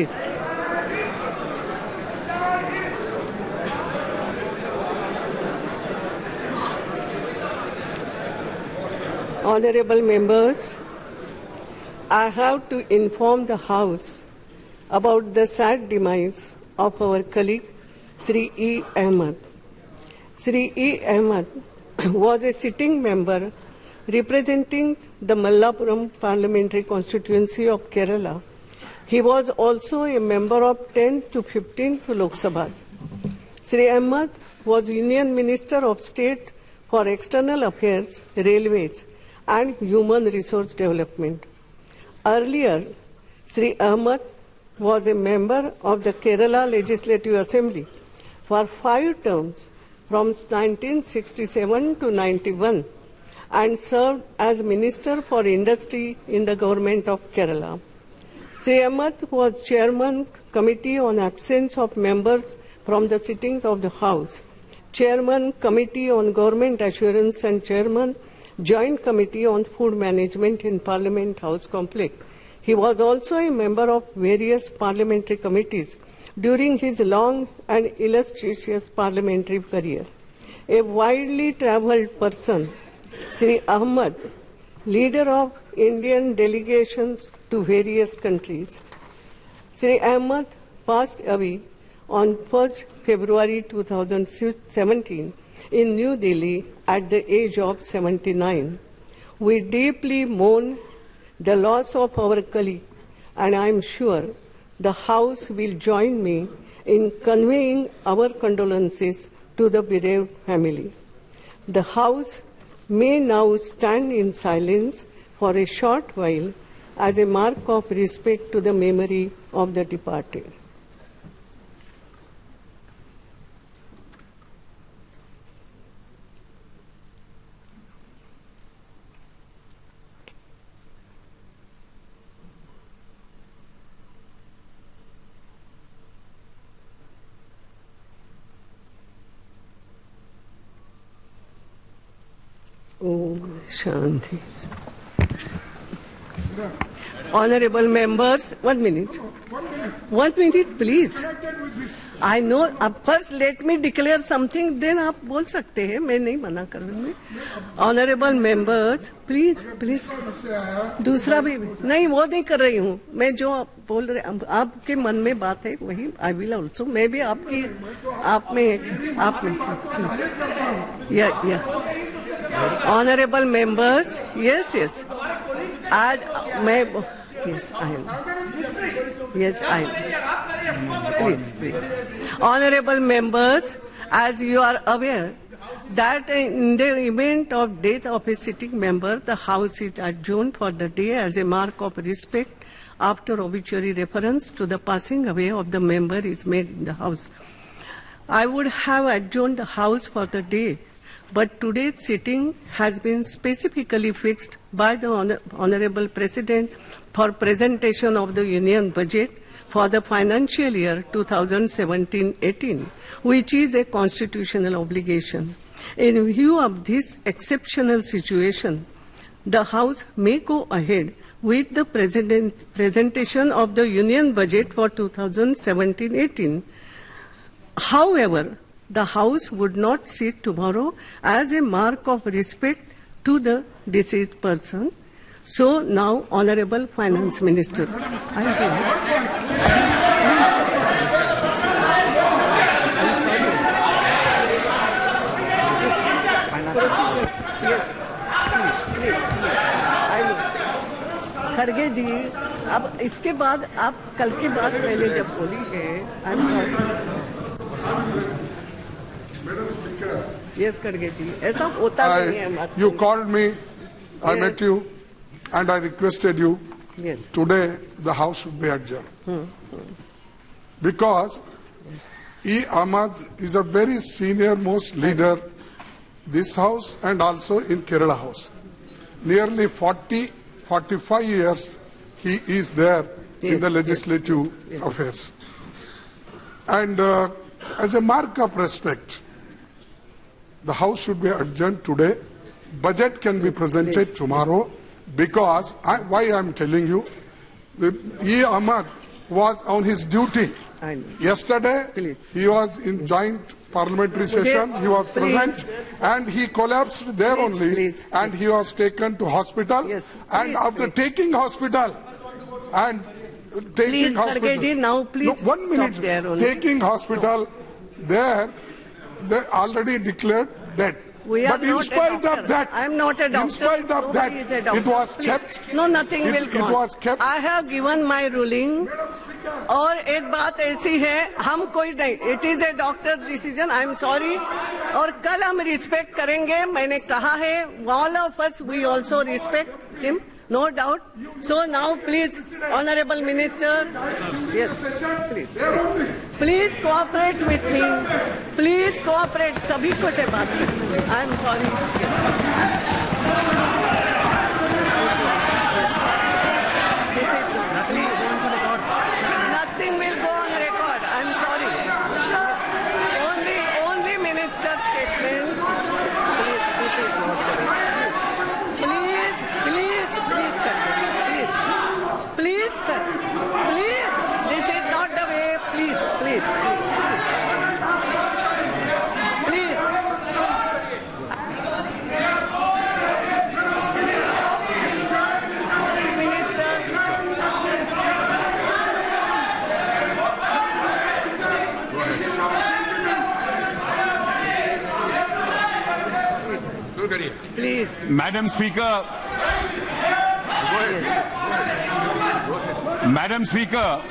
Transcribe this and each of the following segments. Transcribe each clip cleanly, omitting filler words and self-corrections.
please. Honorable members, I have to inform the House about the sad demise of our colleague Sri E. Ahmed. Sri E. Ahmed was a sitting member representing the Mallapuram parliamentary constituency of Kerala. He was also a member of 10th to 15th Lok Sabha. Sri Ahmed was Union Minister of State for External Affairs, Railways and Human Resource Development. Earlier, Sri Ahmed was a member of the Kerala Legislative Assembly for 5 terms from 1967 to 91 and served as Minister for Industry in the government of Kerala. Sri Ahmed was Chairman Committee on Absence of Members from the sittings of the House, Chairman Committee on Government Assurance and Chairman Joint Committee on Food Management in Parliament House Complex. He was also a member of various parliamentary committees during his long and illustrious parliamentary career. A widely travelled person, Sri Ahmed, leader of Indian delegations to various countries. Sri Ahmed passed away on 1st February 2017 in New Delhi at the age of 79. We deeply mourn the loss of our colleague, and I am sure the House will join me in conveying our condolences to the bereaved family. The House may now stand in silence for a short while as a mark of respect to the memory of the departed. Om Shanti. Honorable members, 1 minute. 1 minute, please. I know. First, let me declare something. Then आप बोल सकते हैं. मैं नहीं मना कर रही. Honorable members, please, please. दूसरा भी नहीं वो नहीं कर रही हूँ. मैं जो बोल रहे आपके मन में बात है वही I will also. मैं भी आपकी आप में से. Yeah. Honorable members, yes. आज मैं yes I am. Please. Honorable members, as you are aware that in the event of death of a sitting member, the House is adjourned for the day as a mark of respect after obituary reference to the passing away of the member is made in the House. I would have adjourned the House for the day, but today's sitting has been specifically fixed by the Honorable President for presentation of the Union Budget for the financial year 2017-18, which is a constitutional obligation. In view of this exceptional situation, the House may go ahead with the presentation of the Union Budget for 2017-18. However, the House would not sit tomorrow as a mark of respect to the deceased person. So now, Honorable Finance Minister. Yes, please. खड़गे जी, अब इसके बाद आप कल की बात मैंने जब बोली है, I'm sorry. Yes, खड़गे जी, ऐसा होता नहीं है. You called me, I met you, and I requested you. Yes. Today the House should be adjourned. Because E. Ahmad is a very senior most leader this House and also in Kerala House. Nearly 45 years he is there in the legislative affairs. And as a mark of respect, the House should be adjourned today. Budget can be presented tomorrow because, why I am telling you, E. Ahmad was on his duty. I know. Yesterday, Please. he was in joint parliamentary session. He was Please. present, and he collapsed there only, please. and he was taken to hospital. Yes, And please, after taking hospital, and taking Please, hospital. Kharge ji, now please No, 1 minute. stop there only. Taking hospital, there, they already declared dead. We are But in not a spite of doctor. that, I am not a doctor. in spite of that, Nobody is a doctor. it was Please. kept. No, nothing will It go on. was kept. I have given my ruling. और एक बात ऐसी है, हम कोई नहीं, it is a doctor decision, I am sorry, और कल हम रिस्पेक्ट करेंगे, मैंने कहा है, all of us we also respect him, no doubt. So now please honourable minister, yes please cooperate with me, please cooperate, सभी को से बात करें, I am sorry. Nothing will go on record. I'm sorry. Only minister statement. Please, this is not correct. Please, this is not the way. Please. Minister. Please. Madam Speaker, Madam Speaker,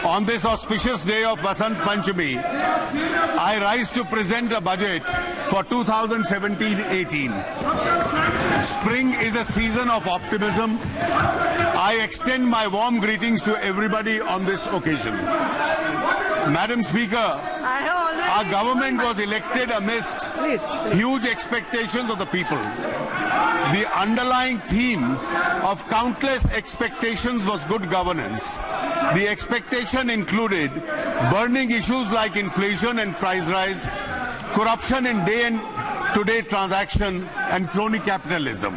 on this auspicious day of Vasant Panchami, I rise to present a budget for 2017-18. Spring is a season of optimism. I extend my warm greetings to everybody on this occasion. Madam Speaker, I have already. our government was elected amidst Please. huge expectations of the people. The underlying theme of countless expectations was good governance. The expectation included burning issues like inflation and price rise, corruption in day-to-day transaction, and crony capitalism.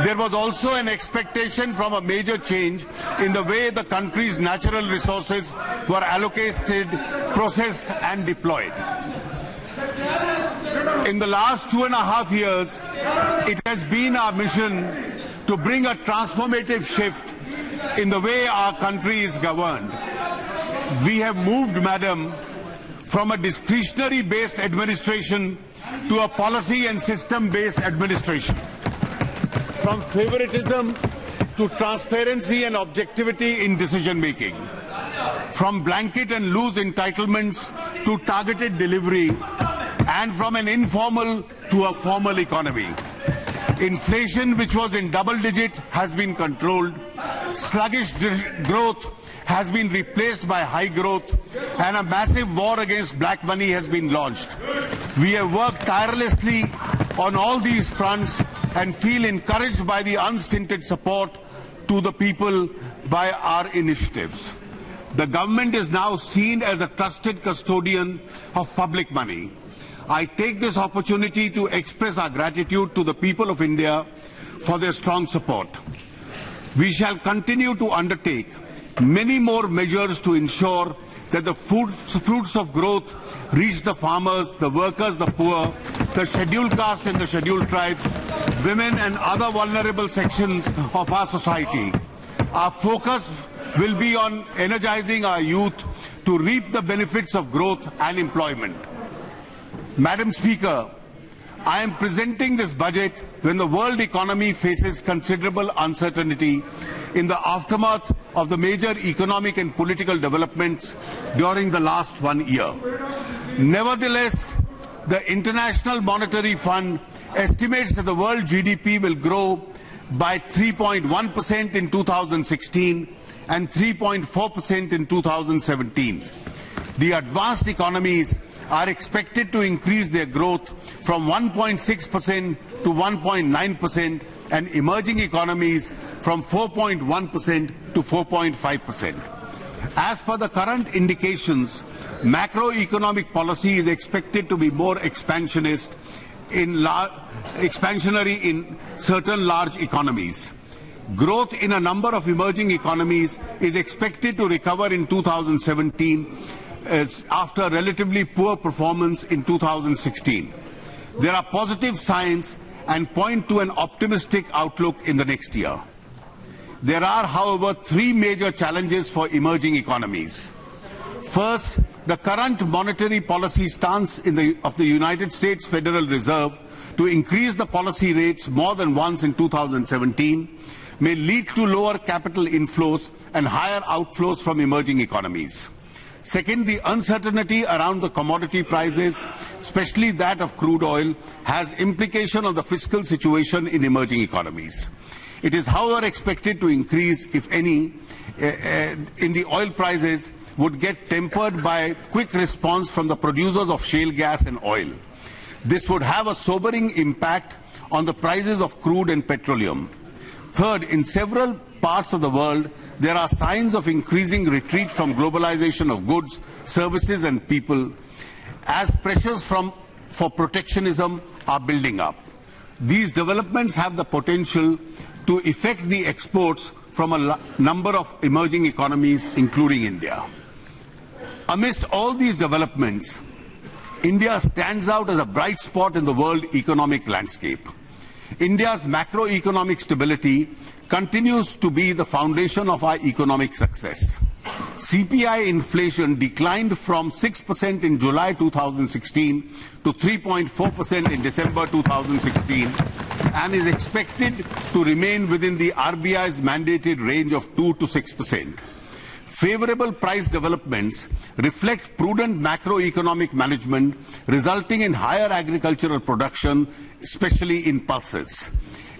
There was also an expectation from a major change in the way the country's natural resources were allocated, processed, and deployed. In the last 2.5 years, it has been our mission to bring a transformative shift in the way our country is governed. We have moved, Madam, from a discretionary-based administration to a policy and system-based administration. From favoritism to transparency and objectivity in decision-making. From blanket and loose entitlements to targeted delivery, and from an informal to a formal economy. Inflation, which was in double digit, has been controlled. Sluggish growth has been replaced by high growth, and a massive war against black money has been launched. We have worked tirelessly on all these fronts and feel encouraged by the unstinted support to the people by our initiatives. The government is now seen as a trusted custodian of public money. I take this opportunity to express our gratitude to the people of India for their strong support. We shall continue to undertake many more measures to ensure that the fruits of growth reach the farmers, the workers, the poor, the scheduled caste and the scheduled tribes, women and other vulnerable sections of our society. Our focus will be on energizing our youth to reap the benefits of growth and employment. Madam Speaker, I am presenting this budget when the world economy faces considerable uncertainty in the aftermath of the major economic and political developments during the last 1 year. Nevertheless, the International Monetary Fund estimates that the world GDP will grow by 3.1% in 2016 and 3.4% in 2017. The advanced economies are expected to increase their growth from 1.6% to 1.9% and emerging economies from 4.1% to 4.5%. As per the current indications, macroeconomic policy is expected to be more expansionary in certain large economies. Growth in a number of emerging economies is expected to recover in 2017 after relatively poor performance in 2016. There are positive signs and point to an optimistic outlook in the next year. There are, however, three major challenges for emerging economies. First, the current monetary policy stance of the United States Federal Reserve to increase the policy rates more than once in 2017 may lead to lower capital inflows and higher outflows from emerging economies. Second, the uncertainty around the commodity prices, especially that of crude oil, has implication on the fiscal situation in emerging economies. It is, however, expected to increase, if any, in the oil prices would get tempered by quick response from the producers of shale gas and oil. This would have a sobering impact on the prices of crude and petroleum. Third, in several parts of the world, there are signs of increasing retreat from globalization of goods, services and people as pressures for protectionism are building up. These developments have the potential to affect the exports from a number of emerging economies, including India. Amidst all these developments, India stands out as a bright spot in the world economic landscape. India's macroeconomic stability continues to be the foundation of our economic success. CPI inflation declined from 6% in July 2016 to 3.4% in December 2016 and is expected to remain within the RBI's mandated range of 2 to 6%. Favorable price developments reflect prudent macroeconomic management, resulting in higher agricultural production, especially in pulses.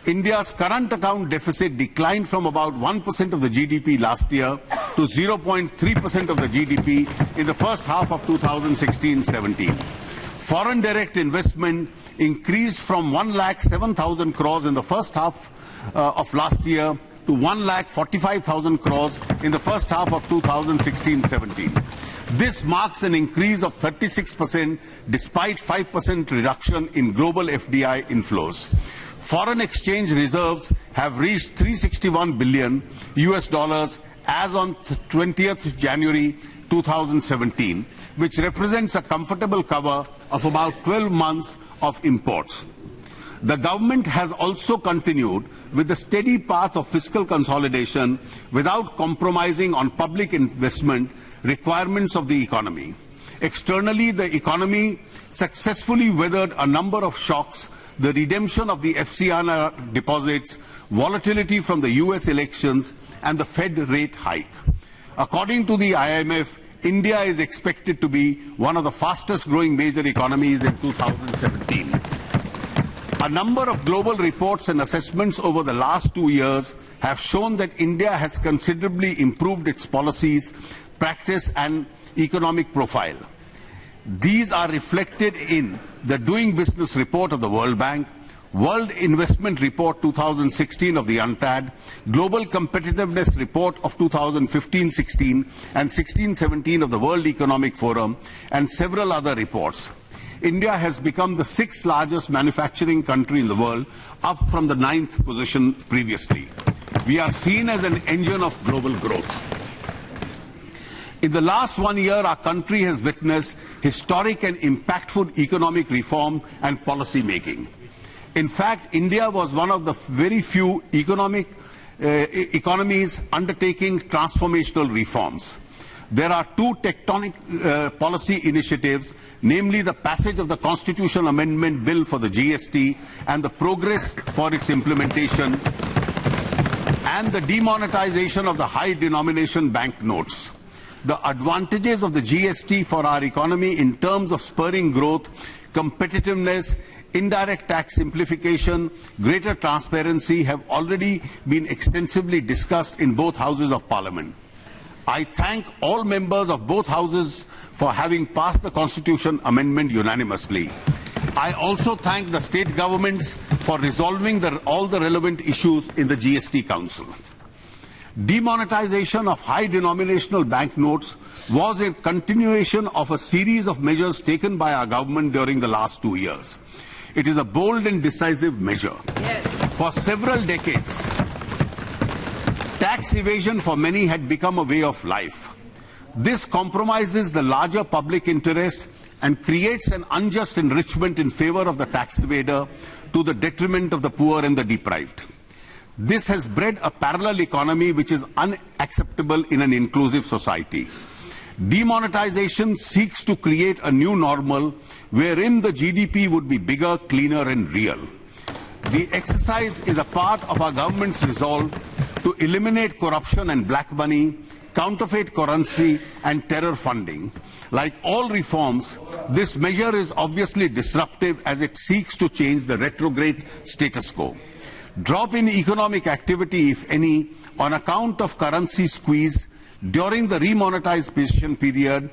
India's current account deficit declined from about 1% of the GDP last year to 0.3% of the GDP in the first half of 2016-17. Foreign direct investment increased from 1,07,000 crores in the first half of last year to 1,45,000 crores in the first half of 2016-17. This marks an increase of 36% despite 5% reduction in global FDI inflows. Foreign exchange reserves have reached $361 billion as on 20th January 2017, which represents a comfortable cover of about 12 months of imports. The government has also continued with the steady path of fiscal consolidation without compromising on public investment requirements of the economy. Externally, the economy successfully weathered a number of shocks: the redemption of the FCNR deposits, volatility from the US elections, and the Fed rate hike. According to the IMF, India is expected to be one of the fastest growing major economies in 2017. A number of global reports and assessments over the last 2 years have shown that India has considerably improved its policies, practice and economic profile. These are reflected in the Doing Business Report of the World Bank, World Investment Report 2016 of the UNCTAD, Global Competitiveness Report of 2015-16 and 16-17 of the World Economic Forum, and several other reports. India has become the 6th largest manufacturing country in the world, up from the 9th position previously. We are seen as an engine of global growth. In the last 1 year, our country has witnessed historic and impactful economic reform and policy making. In fact, India was one of the very few economies undertaking transformational reforms. There are two tectonic policy initiatives, namely the passage of the Constitutional Amendment Bill for the GST and the progress for its implementation, and the demonetization of the high denomination bank notes. The advantages of the GST for our economy in terms of spurring growth, competitiveness, indirect tax simplification, greater transparency have already been extensively discussed in both houses of Parliament. I thank all members of both houses for having passed the Constitution Amendment unanimously. I also thank the state governments for resolving all the relevant issues in the GST Council. Demonetization of high denominational banknotes was a continuation of a series of measures taken by our government during the last 2 years. It is a bold and decisive measure. Yes. For several decades, tax evasion for many had become a way of life. This compromises the larger public interest and creates an unjust enrichment in favor of the tax evader to the detriment of the poor and the deprived. This has bred a parallel economy which is unacceptable in an inclusive society. Demonetization seeks to create a new normal wherein the GDP would be bigger, cleaner and real. The exercise is a part of our government's resolve to eliminate corruption and black money, counterfeit currency and terror funding. Like all reforms, this measure is obviously disruptive as it seeks to change the retrograde status quo. Drop in economic activity, if any, on account of currency squeeze during the remonetization period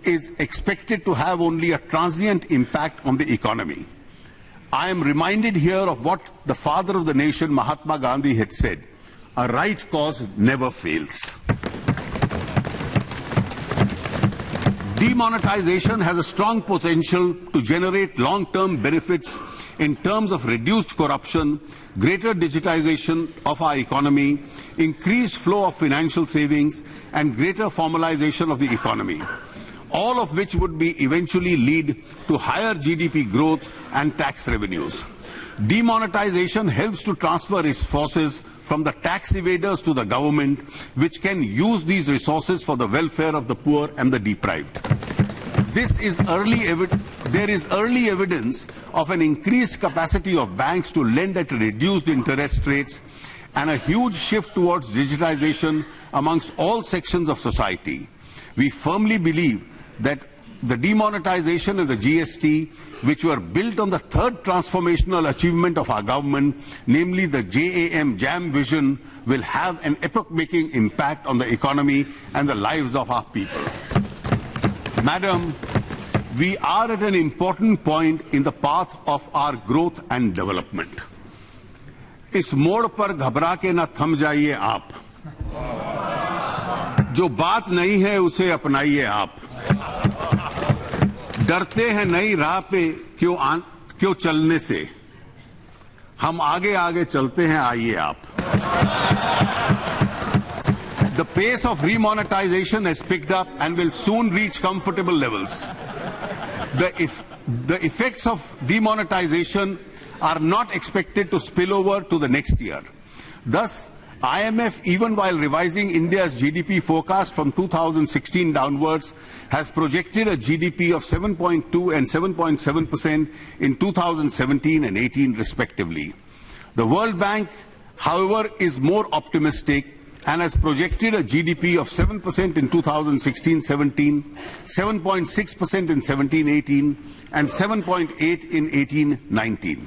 is expected to have only a transient impact on the economy. I am reminded here of what the father of the nation, Mahatma Gandhi, had said, "A right cause never fails." Demonetization has a strong potential to generate long-term benefits in terms of reduced corruption, greater digitization of our economy, increased flow of financial savings, and greater formalization of the economy, all of which would be eventually lead to higher GDP growth and tax revenues. Demonetization helps to transfer resources from the tax evaders to the government, which can use these resources for the welfare of the poor and the deprived. There is early evidence of an increased capacity of banks to lend at reduced interest rates and a huge shift towards digitization amongst all sections of society. We firmly believe that the demonetization and the GST, which were built on the third transformational achievement of our government, namely the JAM vision, will have an epoch-making impact on the economy and the lives of our people. Madam, we are at an important point in the path of our growth and development. इस मोड़ पर घबरा के न थम जाइए आप, जो बात नहीं है उसे अपनाइए आप, डरते हैं नई राह पे क्यों चलने से, हम आगे आगे चलते हैं आइए आप. The pace of remonetization has picked up and will soon reach comfortable levels. The effects of demonetization are not expected to spill over to the next year. Thus, IMF, even while revising India's GDP forecast from 2016 downwards, has projected a GDP of 7.2 and 7.7% in 2017 and 18 respectively. The World Bank, however, is more optimistic and has projected a GDP of 7% in 2016-17, 7.6% in 17-18, and 7.8% in 18-19.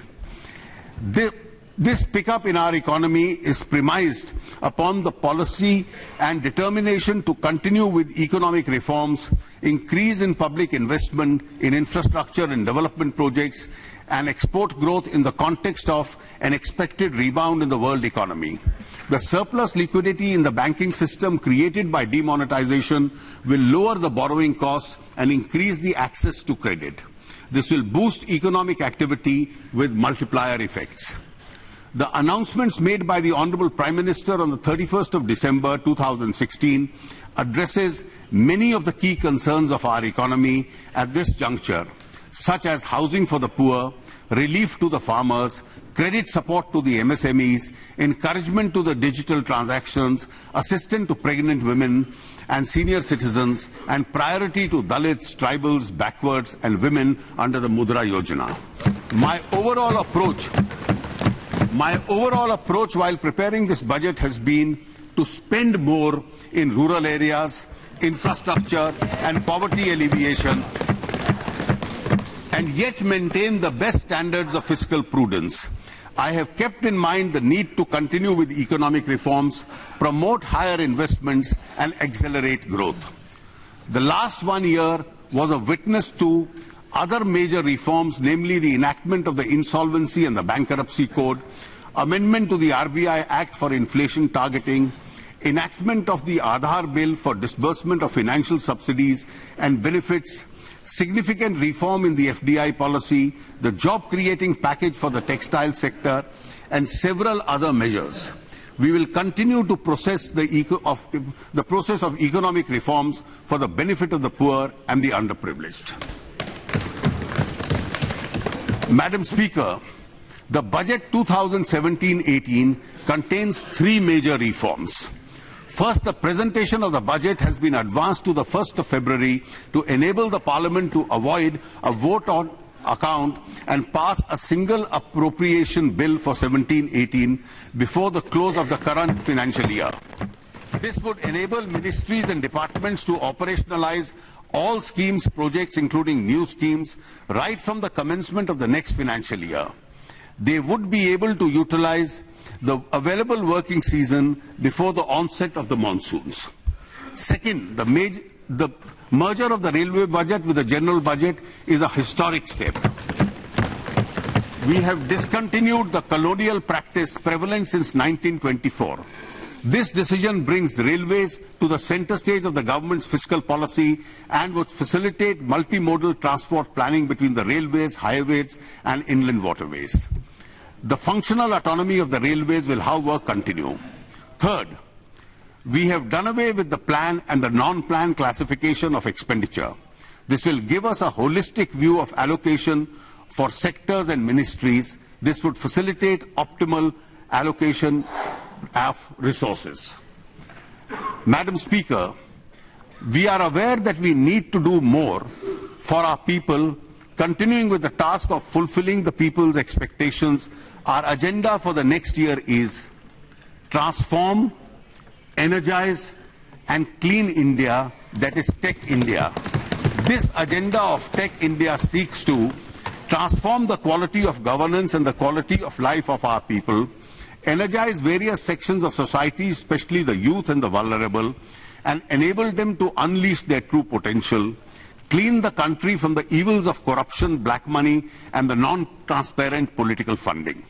This pickup in our economy is premised upon the policy and determination to continue with economic reforms, increase in public investment in infrastructure and development projects, and export growth in the context of an expected rebound in the world economy. The surplus liquidity in the banking system created by demonetization will lower the borrowing costs and increase the access to credit. This will boost economic activity with multiplier effects. The announcements made by the Honorable Prime Minister on the 31st of December 2016 addresses many of the key concerns of our economy at this juncture, such as housing for the poor, relief to the farmers, credit support to the MSMEs, encouragement to the digital transactions, assistance to pregnant women and senior citizens, and priority to Dalits, tribals, backwards, and women under the Mudra Yojana. My overall approach while preparing this budget has been to spend more in rural areas, infrastructure, and poverty alleviation, and yet maintain the best standards of fiscal prudence. I have kept in mind the need to continue with economic reforms, promote higher investments, and accelerate growth. The last 1 year was a witness to other major reforms, namely the enactment of the Insolvency and the Bankruptcy Code, amendment to the RBI Act for inflation targeting, enactment of the Aadhaar Bill for disbursement of financial subsidies and benefits, significant reform in the FDI policy, the job-creating package for the textile sector, and several other measures. We will continue to process the process of economic reforms for the benefit of the poor and the underprivileged. Madam Speaker, the budget 2017-18 contains three major reforms. First, the presentation of the budget has been advanced to the 1st of February to enable the Parliament to avoid a vote on account and pass a single appropriation bill for 17-18 before the close of the current financial year. This would enable ministries and departments to operationalize all schemes, projects, including new schemes, right from the commencement of the next financial year. They would be able to utilize the available working season before the onset of the monsoons. Second, the merger of the railway budget with the general budget is a historic step. We have discontinued the colonial practice prevalent since 1924. This decision brings railways to the center stage of the government's fiscal policy and would facilitate multimodal transport planning between the railways, highways, and inland waterways. The functional autonomy of the railways will, however, continue. Third, we have done away with the plan and the non-plan classification of expenditure. This will give us a holistic view of allocation for sectors and ministries. This would facilitate optimal allocation of resources. Madam Speaker, we are aware that we need to do more for our people. Continuing with the task of fulfilling the people's expectations, our agenda for the next year is transform, energize, and clean India, that is Tech India. This agenda of Tech India seeks to transform the quality of governance and the quality of life of our people, energize various sections of society, especially the youth and the vulnerable, and enable them to unleash their true potential, clean the country from the evils of corruption, black money, and the non-transparent political funding.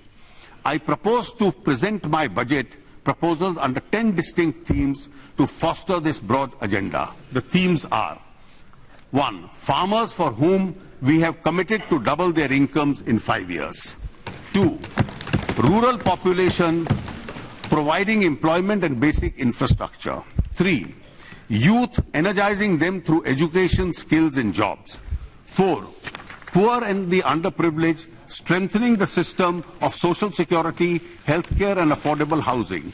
I propose to present my budget proposals under 10 distinct themes to foster this broad agenda. The themes are: 1. Farmers for whom we have committed to double their incomes in 5 years. 2. Rural population, providing employment and basic infrastructure. 3. Youth, energizing them through education, skills, and jobs. 4. Poor and the underprivileged, strengthening the system of social security, healthcare, and affordable housing.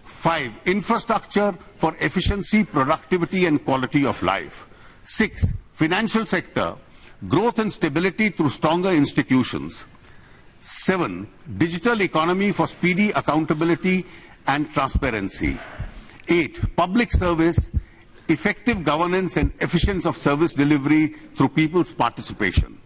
5. Infrastructure for efficiency, productivity, and quality of life. 6. Financial sector, growth and stability through stronger institutions. 7. Digital economy for speedy accountability and transparency. 8. Public service, effective governance and efficiency of service delivery through people's participation.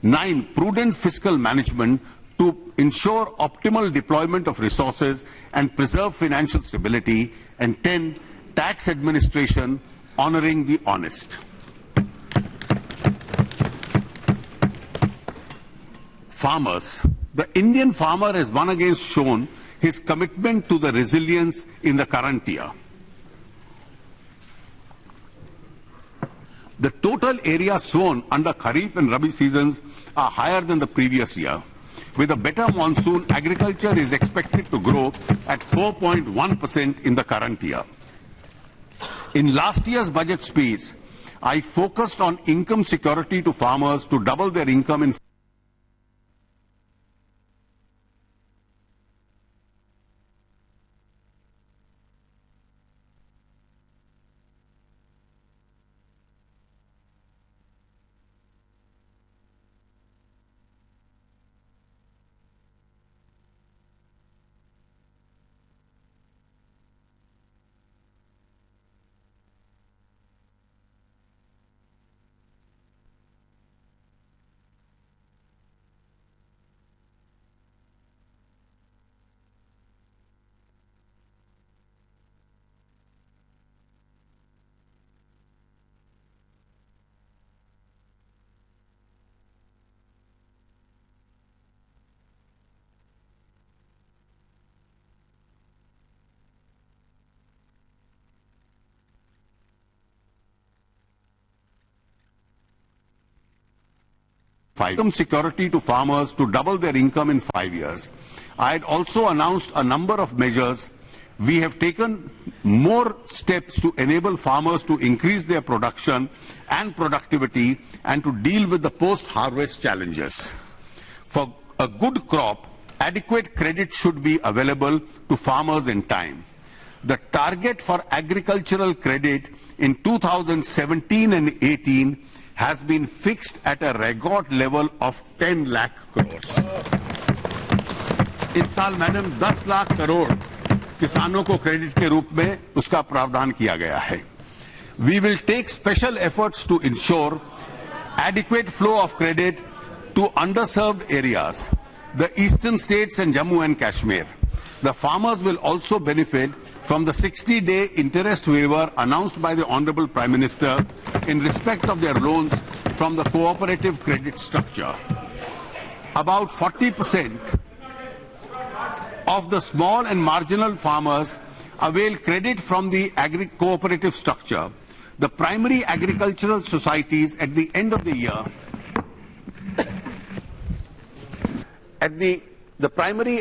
9. Prudent fiscal management to ensure optimal deployment of resources and preserve financial stability. And 10. Tax administration, honoring the honest. Farmers. The Indian farmer has once again shown his commitment to the resilience in the current year. The total area sown under Kharif and Rabi seasons are higher than the previous year. With a better monsoon, agriculture is expected to grow at 4.1% in the current year. In last year's budget speech, I focused on income security to farmers to double their income in income security to farmers to double their income in 5 years. I had also announced a number of measures. We have taken more steps to enable farmers to increase their production and productivity and to deal with the post-harvest challenges. For a good crop, adequate credit should be available to farmers in time. The target for agricultural credit in 2017 and 18 has been fixed at a record level of 10 lakh crores. इस साल madam 10 lakh crore किसानों को credit के रूप में उसका प्रावधान किया गया है. We will take special efforts to ensure adequate flow of credit to underserved areas, the eastern states and Jammu and Kashmir. The farmers will also benefit from the 60-day interest waiver announced by the Honorable Prime Minister in respect of their loans from the cooperative credit structure. About 40% of the small and marginal farmers avail credit from the cooperative structure. The primary agricultural societies at the end of the year the primary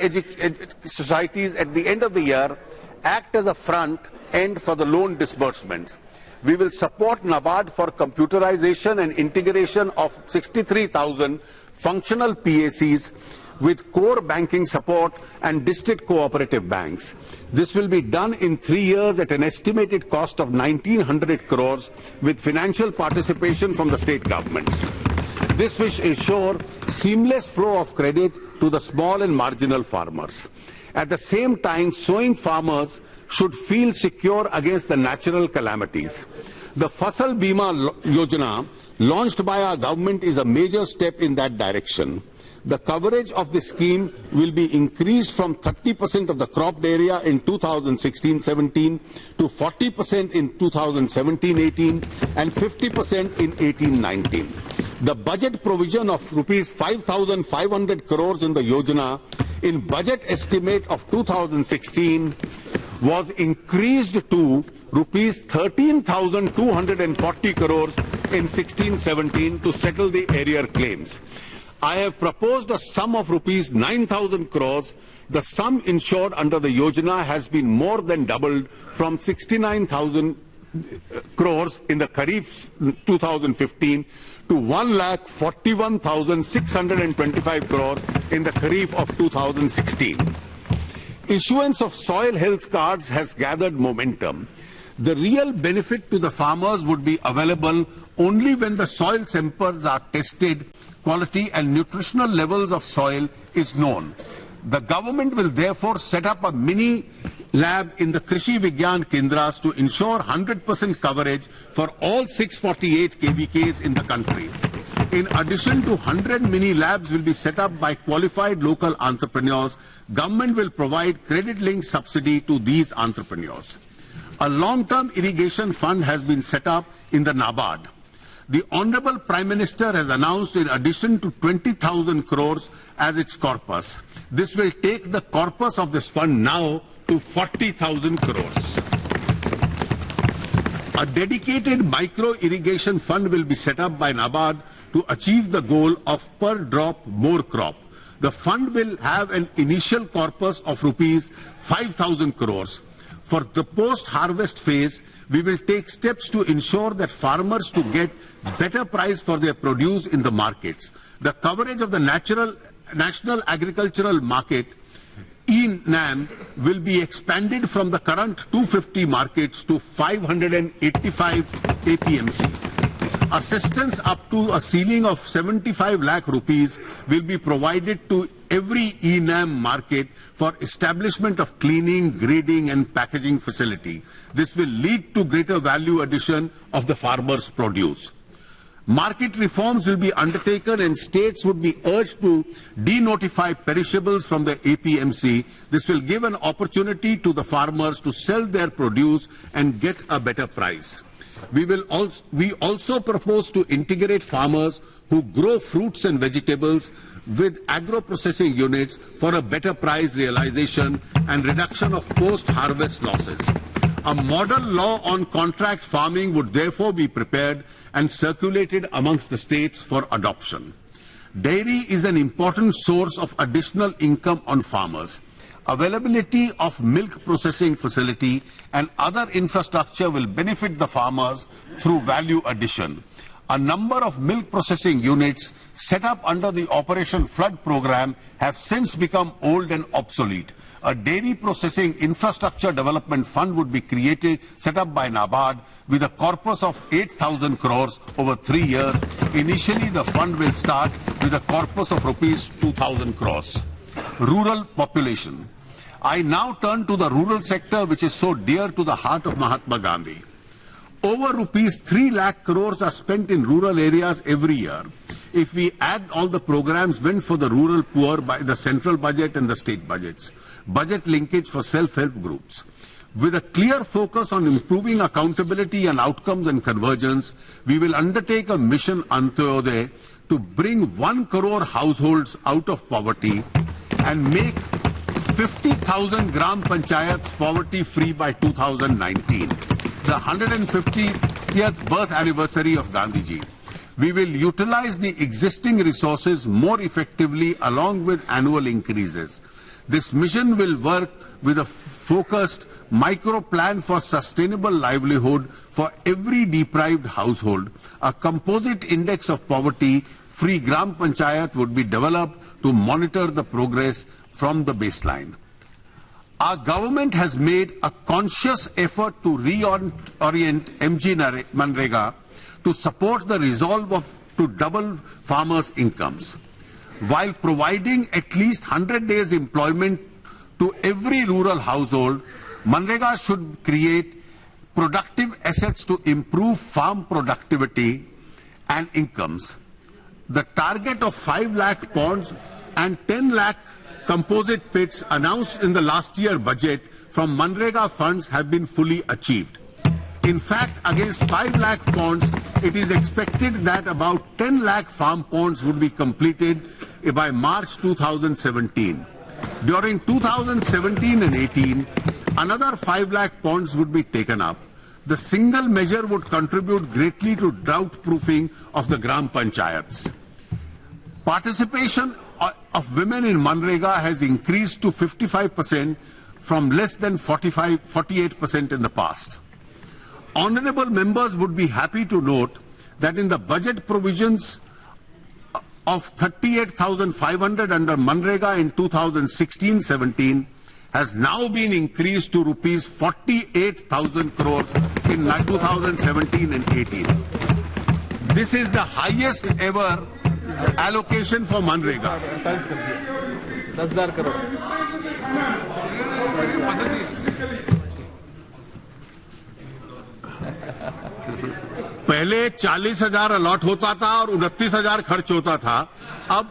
societies at the end of the year act as a front end for the loan disbursements. We will support NABARD for computerization and integration of 63,000 functional PACs with core banking support and district cooperative banks. This will be done in 3 years at an estimated cost of 1,900 crores with financial participation from the state governments. This will ensure seamless flow of credit to the small and marginal farmers. At the same time, sowing farmers should feel secure against the natural calamities. The Fasal Bima Yojana launched by our government is a major step in that direction. The coverage of this scheme will be increased from 30% of the cropped area in 2016-17 to 40% in 2017-18 and 50% in 18-19. The budget provision of rupees 5,500 crores in the Yojana in budget estimate of 2016 was increased to rupees 13,240 crores in 16-17 to settle the arrear claims. I have proposed a sum of rupees 9,000 crores. The sum insured under the Yojana has been more than doubled from 69,000 crores in the Kharif 2015 to 1,41,625 crores in the Kharif of 2016. Issuance of soil health cards has gathered momentum. The real benefit to the farmers would be available only when the soil samples are tested, quality and nutritional levels of soil is known. The government will therefore set up a mini lab in the Krishi Vigyan Kendras to ensure 100% coverage for all 648 KVKs in the country. In addition to 100 mini labs will be set up by qualified local entrepreneurs. Government will provide credit-linked subsidy to these entrepreneurs. A long-term irrigation fund has been set up in the NABARD. The Honorable Prime Minister has announced in addition to 20,000 crores as its corpus. This will take the corpus of this fund now to 40,000 crores. A dedicated micro-irrigation fund will be set up by NABARD to achieve the goal of per drop more crop. The fund will have an initial corpus of rupees 5,000 crores. For the post-harvest phase, we will take steps to ensure that farmers to get better price for their produce in the markets. The coverage of the National Agricultural Market (NAM) will be expanded from the current 250 markets to 585 APMCs. Assistance up to a ceiling of 75 lakh rupees will be provided to every NAM market for establishment of cleaning, grading and packaging facility. This will lead to greater value addition of the farmers' produce. Market reforms will be undertaken and states would be urged to denotify perishables from the APMC. This will give an opportunity to the farmers to sell their produce and get a better price. We also propose to integrate farmers who grow fruits and vegetables with agro-processing units for a better price realization and reduction of post-harvest losses. A model law on contract farming would therefore be prepared and circulated amongst the states for adoption. Dairy is an important source of additional income on farmers. Availability of milk processing facility and other infrastructure will benefit the farmers through value addition. A number of milk processing units set up under the Operation Flood program have since become old and obsolete. A dairy processing infrastructure development fund would be created, set up by NABARD, with a corpus of 8,000 crores over 3 years. Initially, the fund will start with a corpus of rupees 2,000 crores. Rural population. I now turn to the rural sector, which is so dear to the heart of Mahatma Gandhi. Over rupees 3 lakh crores are spent in rural areas every year. If we add all the programs meant for the rural poor by the central budget and the state budgets, budget linkage for self-help groups. With a clear focus on improving accountability and outcomes and convergence, we will undertake a mission Antyodaya to bring 1 crore households out of poverty and make 50,000 gram panchayats poverty-free by 2019. The 150th birth anniversary of Gandhiji. We will utilize the existing resources more effectively along with annual increases. This mission will work with a focused micro plan for sustainable livelihood for every deprived household. A composite index of poverty-free gram panchayat would be developed to monitor the progress from the baseline. Our government has made a conscious effort to reorient MG Manrega to support the resolve to double farmers' incomes. While providing at least 100 days employment to every rural household, Manrega should create productive assets to improve farm productivity and incomes. The target of 5 lakh ponds and 10 lakh composite pits announced in the last year budget from Manrega funds have been fully achieved. In fact, against 5 lakh ponds, it is expected that about 10 lakh farm ponds would be completed by March 2017. During 2017 and 18, another 5 lakh ponds would be taken up. The single measure would contribute greatly to drought proofing of the Gram Panchayats. Participation of women in Manrega has increased to 55% from less than 48% in the past. Honorable members would be happy to note that in the budget provisions of 38,500 under Manrega in 2016-17 has now been increased to rupees 48,000 crores in 2017 and 18. This is the highest ever allocation for Manrega. 10,000 crore. पहले 40,000 allot होता था और 29,000 खर्च होता था. अब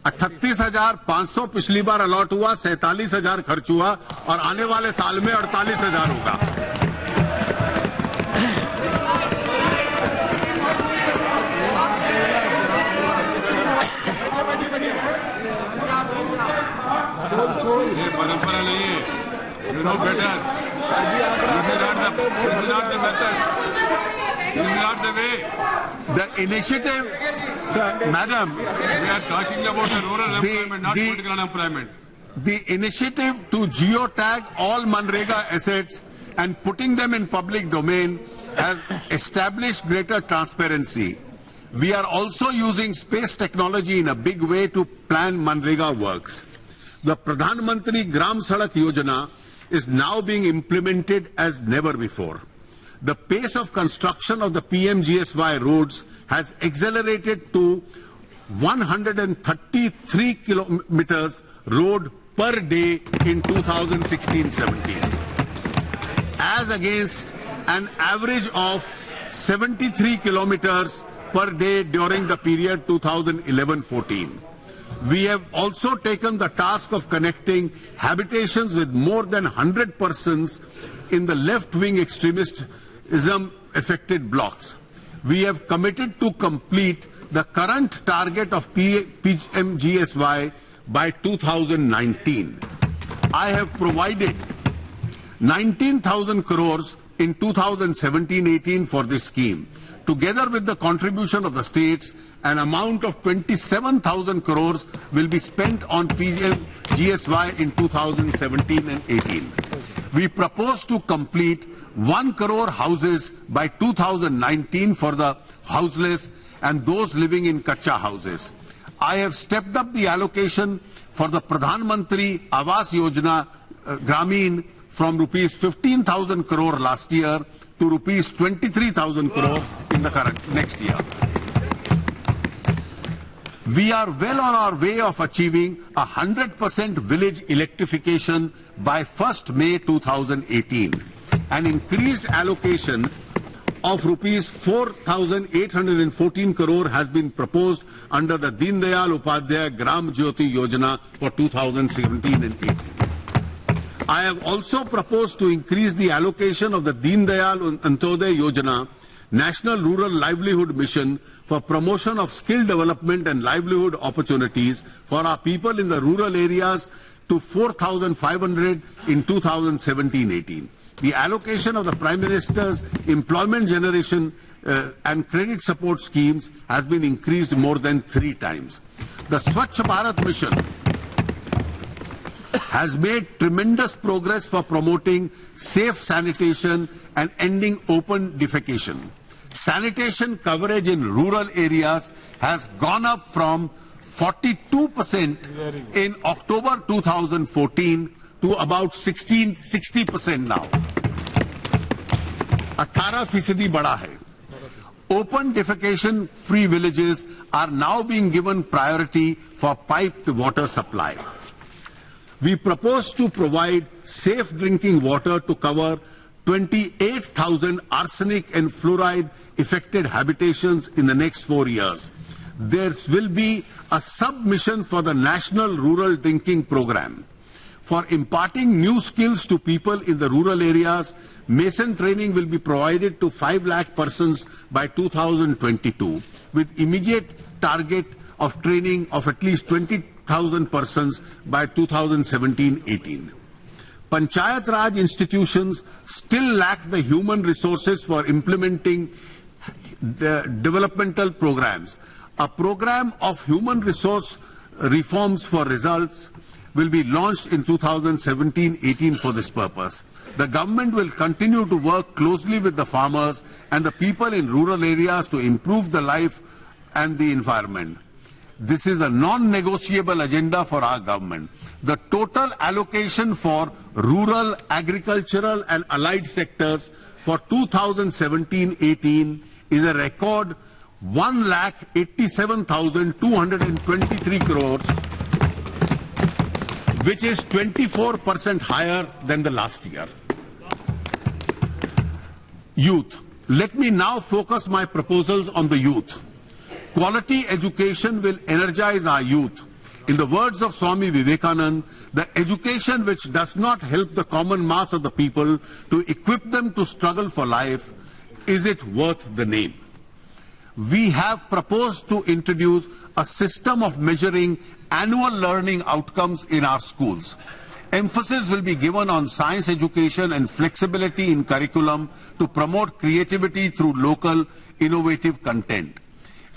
38,500 पिछली बार allot हुआ, 47,000 खर्च हुआ और आने वाले साल में 48,000 होगा. ये परंपरा नहीं है. You know better. This is not the method. This is not the way. The initiative, Madam, We are talking about the rural employment, not political unemployment. the initiative to geotag all Manrega assets and putting them in public domain has established greater transparency. We are also using space technology in a big way to plan Manrega works. The Pradhan Mantri Gram Sadak Yojana is now being implemented as never before. The pace of construction of the PMGSY roads has accelerated to 133 kilometers road per day in 2016-17, as against an average of 73 kilometers per day during the period 2011-14. We have also taken the task of connecting habitations with more than 100 persons in the left-wing extremism affected blocks. We have committed to complete the current target of PMGSY by 2019. I have provided 19,000 crores in 2017-18 for this scheme. Together with the contribution of the states, an amount of 27,000 crores will be spent on PMGSY in 2017 and 18. We propose to complete 1 crore houses by 2019 for the houseless and those living in Kacha houses. I have stepped up the allocation for the Pradhan Mantri Awas Yojana Gramin from rupees 15,000 crore last year to rupees 23,000 crore in the next year. We are well on our way of achieving 100% village electrification by 1st May 2018. An increased allocation of rupees 4,814 crore has been proposed under the Deen Dayal Upadhyaya Gram Jyoti Yojana for 2017 and 18. I have also proposed to increase the allocation of the Deen Dayal Antyodaya Yojana, National Rural Livelihood Mission, for promotion of skill development and livelihood opportunities for our people in the rural areas to 4,500 in 2017-18. The allocation of the Prime Minister's Employment Generation and Credit Support Schemes has been increased more than 3 times. The Swachh Bharat Mission has made tremendous progress for promoting safe sanitation and ending open defecation. Sanitation coverage in rural areas has gone up from 42% in October 2014 to about 60% now. 18% बढ़ा है. Open defecation free villages are now being given priority for piped water supply. We propose to provide safe drinking water to cover 28,000 arsenic and fluoride affected habitations in the next 4 years. There will be a sub-mission for the National Rural Drinking Program. For imparting new skills to people in the rural areas, mason training will be provided to 5 lakh persons by 2022, with immediate target of training of at least 20,000 persons by 2017-18. Panchayat Raj institutions still lack the human resources for implementing developmental programs. A program of human resource reforms for results will be launched in 2017-18 for this purpose. The government will continue to work closely with the farmers and the people in rural areas to improve the life and the environment. This is a non-negotiable agenda for our government. The total allocation for rural, agricultural and allied sectors for 2017-18 is a record 1,87,223 crores, which is 24% higher than the last year. Youth. Let me now focus my proposals on the youth. Quality education will energize our youth. In the words of Swami Vivekananda, the education which does not help the common mass of the people to equip them to struggle for life, is it worth the name? We have proposed to introduce a system of measuring annual learning outcomes in our schools. Emphasis will be given on science education and flexibility in curriculum to promote creativity through local innovative content.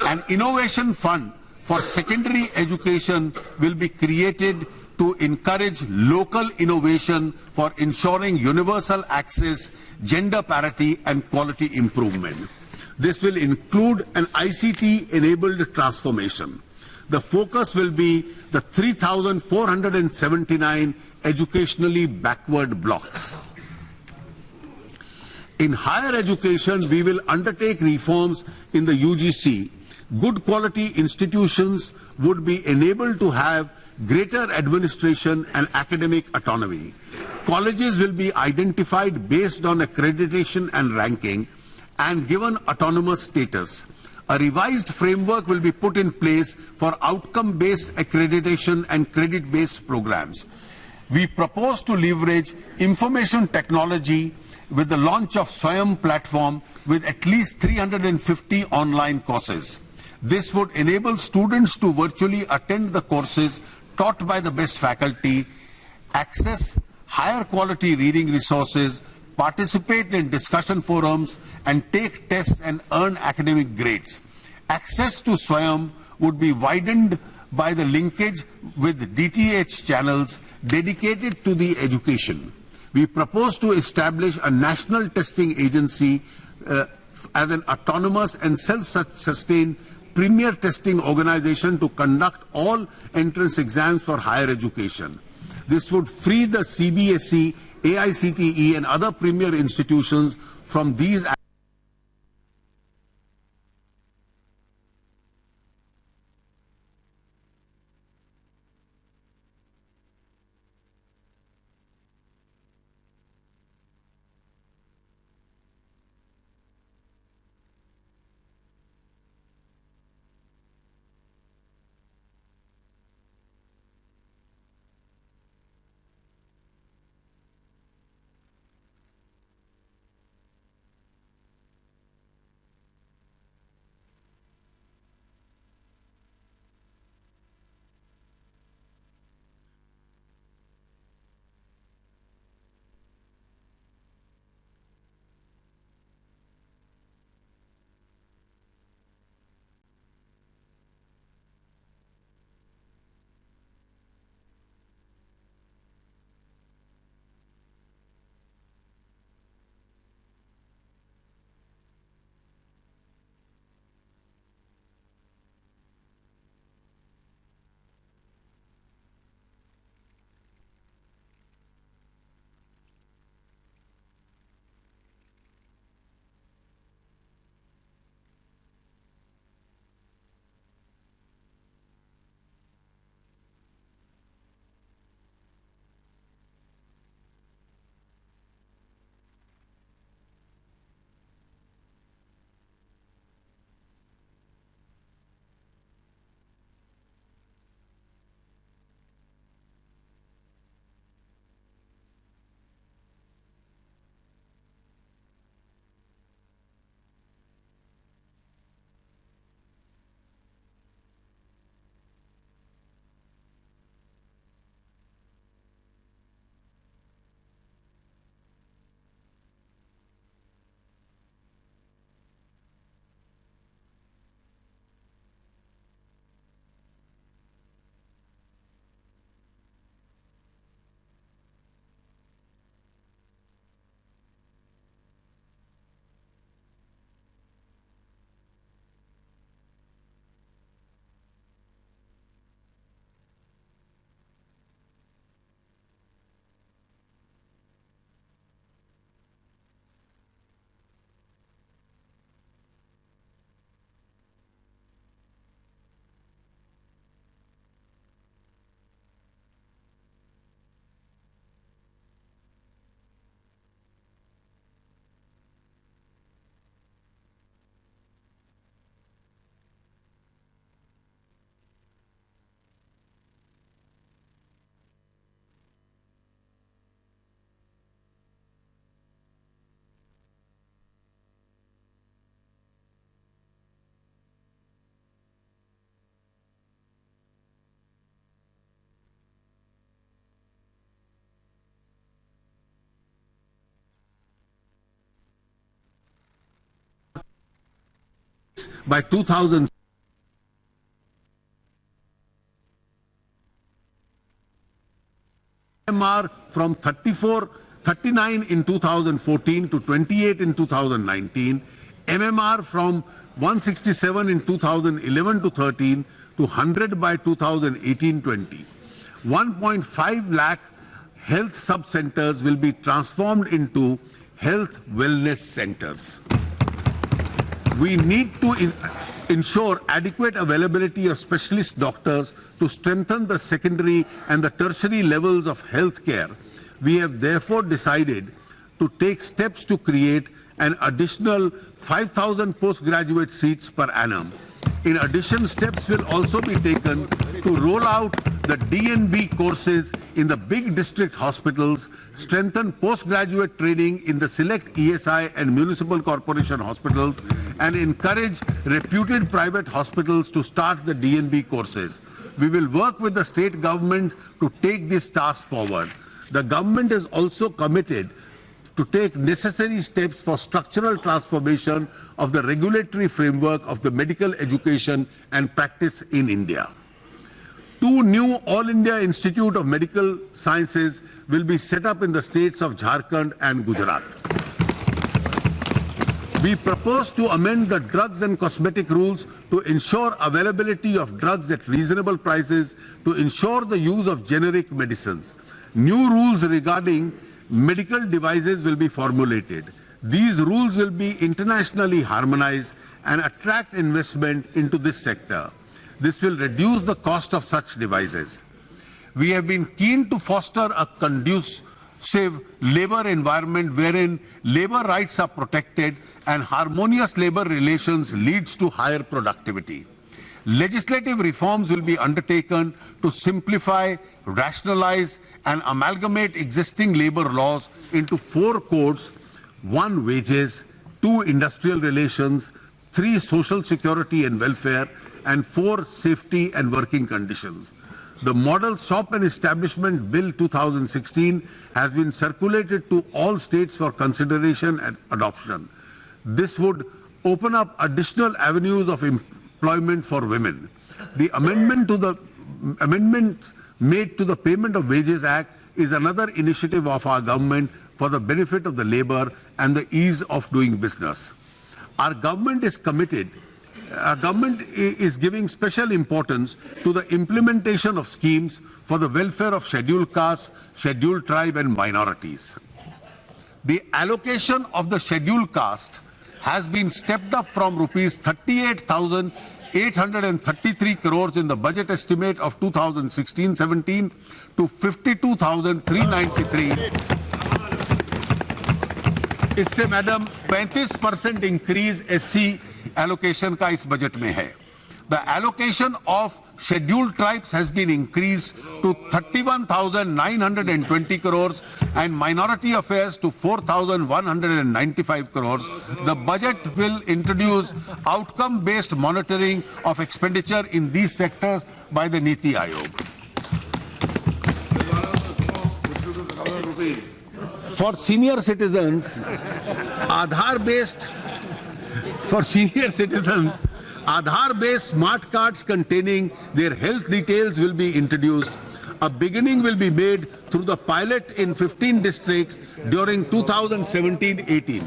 An innovation fund for secondary education will be created to encourage local innovation for ensuring universal access, gender parity and quality improvement. This will include an ICT-enabled transformation. The focus will be the 3,479 educationally backward blocks. In higher education, we will undertake reforms in the UGC. Good quality institutions would be enabled to have greater administration and academic autonomy. Colleges will be identified based on accreditation and ranking and given autonomous status. A revised framework will be put in place for outcome-based accreditation and credit-based programs. We propose to leverage information technology with the launch of Swayam platform with at least 350 online courses. This would enable students to virtually attend the courses taught by the best faculty, access higher quality reading resources, participate in discussion forums, and take tests and earn academic grades. Access to Swayam would be widened by the linkage with DTH channels dedicated to the education. We propose to establish a national testing agency as an autonomous and self-sustained premier testing organization to conduct all entrance exams for higher education. This would free the CBSE, AICTE and other premier institutions from these by 2000. MR from 39 in 2014 to 28 in 2019, MMR from 167 in 2011 to 13 to 100 by 2018-20. 1.5 lakh health sub-centers will be transformed into health wellness centers. We need to ensure adequate availability of specialist doctors to strengthen the secondary and the tertiary levels of health care. We have therefore decided to take steps to create an additional 5,000 postgraduate seats per annum. In addition, steps will also be taken to roll out the DNB courses in the big district hospitals, strengthen postgraduate training in the select ESI and municipal corporation hospitals, and encourage reputed private hospitals to start the DNB courses. We will work with the state government to take this task forward. The government is also committed to take necessary steps for structural transformation of the regulatory framework of the medical education and practice in India. 2 new All India Institute of Medical Sciences will be set up in the states of Jharkhand and Gujarat. We propose to amend the drugs and cosmetic rules to ensure availability of drugs at reasonable prices, to ensure the use of generic medicines. New rules regarding medical devices will be formulated. These rules will be internationally harmonized and attract investment into this sector. This will reduce the cost of such devices. We have been keen to foster a conducive labor environment wherein labor rights are protected and harmonious labor relations leads to higher productivity. Legislative reforms will be undertaken to simplify, rationalize and amalgamate existing labor laws into 4 codes: 1 wages, 2 industrial relations, 3 social security and welfare, and 4 safety and working conditions. The Model Shop and Establishment Bill 2016 has been circulated to all states for consideration and adoption. This would open up additional avenues of employment for women. The amendments made to the Payment of Wages Act is another initiative of our government for the benefit of the labor and the ease of doing business. Our government is committed. Our government is giving special importance to the implementation of schemes for the welfare of scheduled castes, scheduled tribe and minorities. The allocation of the scheduled caste has been stepped up from rupees 38,833 crores in the budget estimate of 2016-17 to 52,393. इससे madam 35% increase SC allocation का इस budget में है. The allocation of scheduled tribes has been increased to 31,920 crores and minority affairs to 4,195 crores. The budget will introduce outcome-based monitoring of expenditure in these sectors by the Niti Aayog. For senior citizens, Aadhaar-based smart cards containing their health details will be introduced. A beginning will be made through the pilot in 15 districts during 2017-18.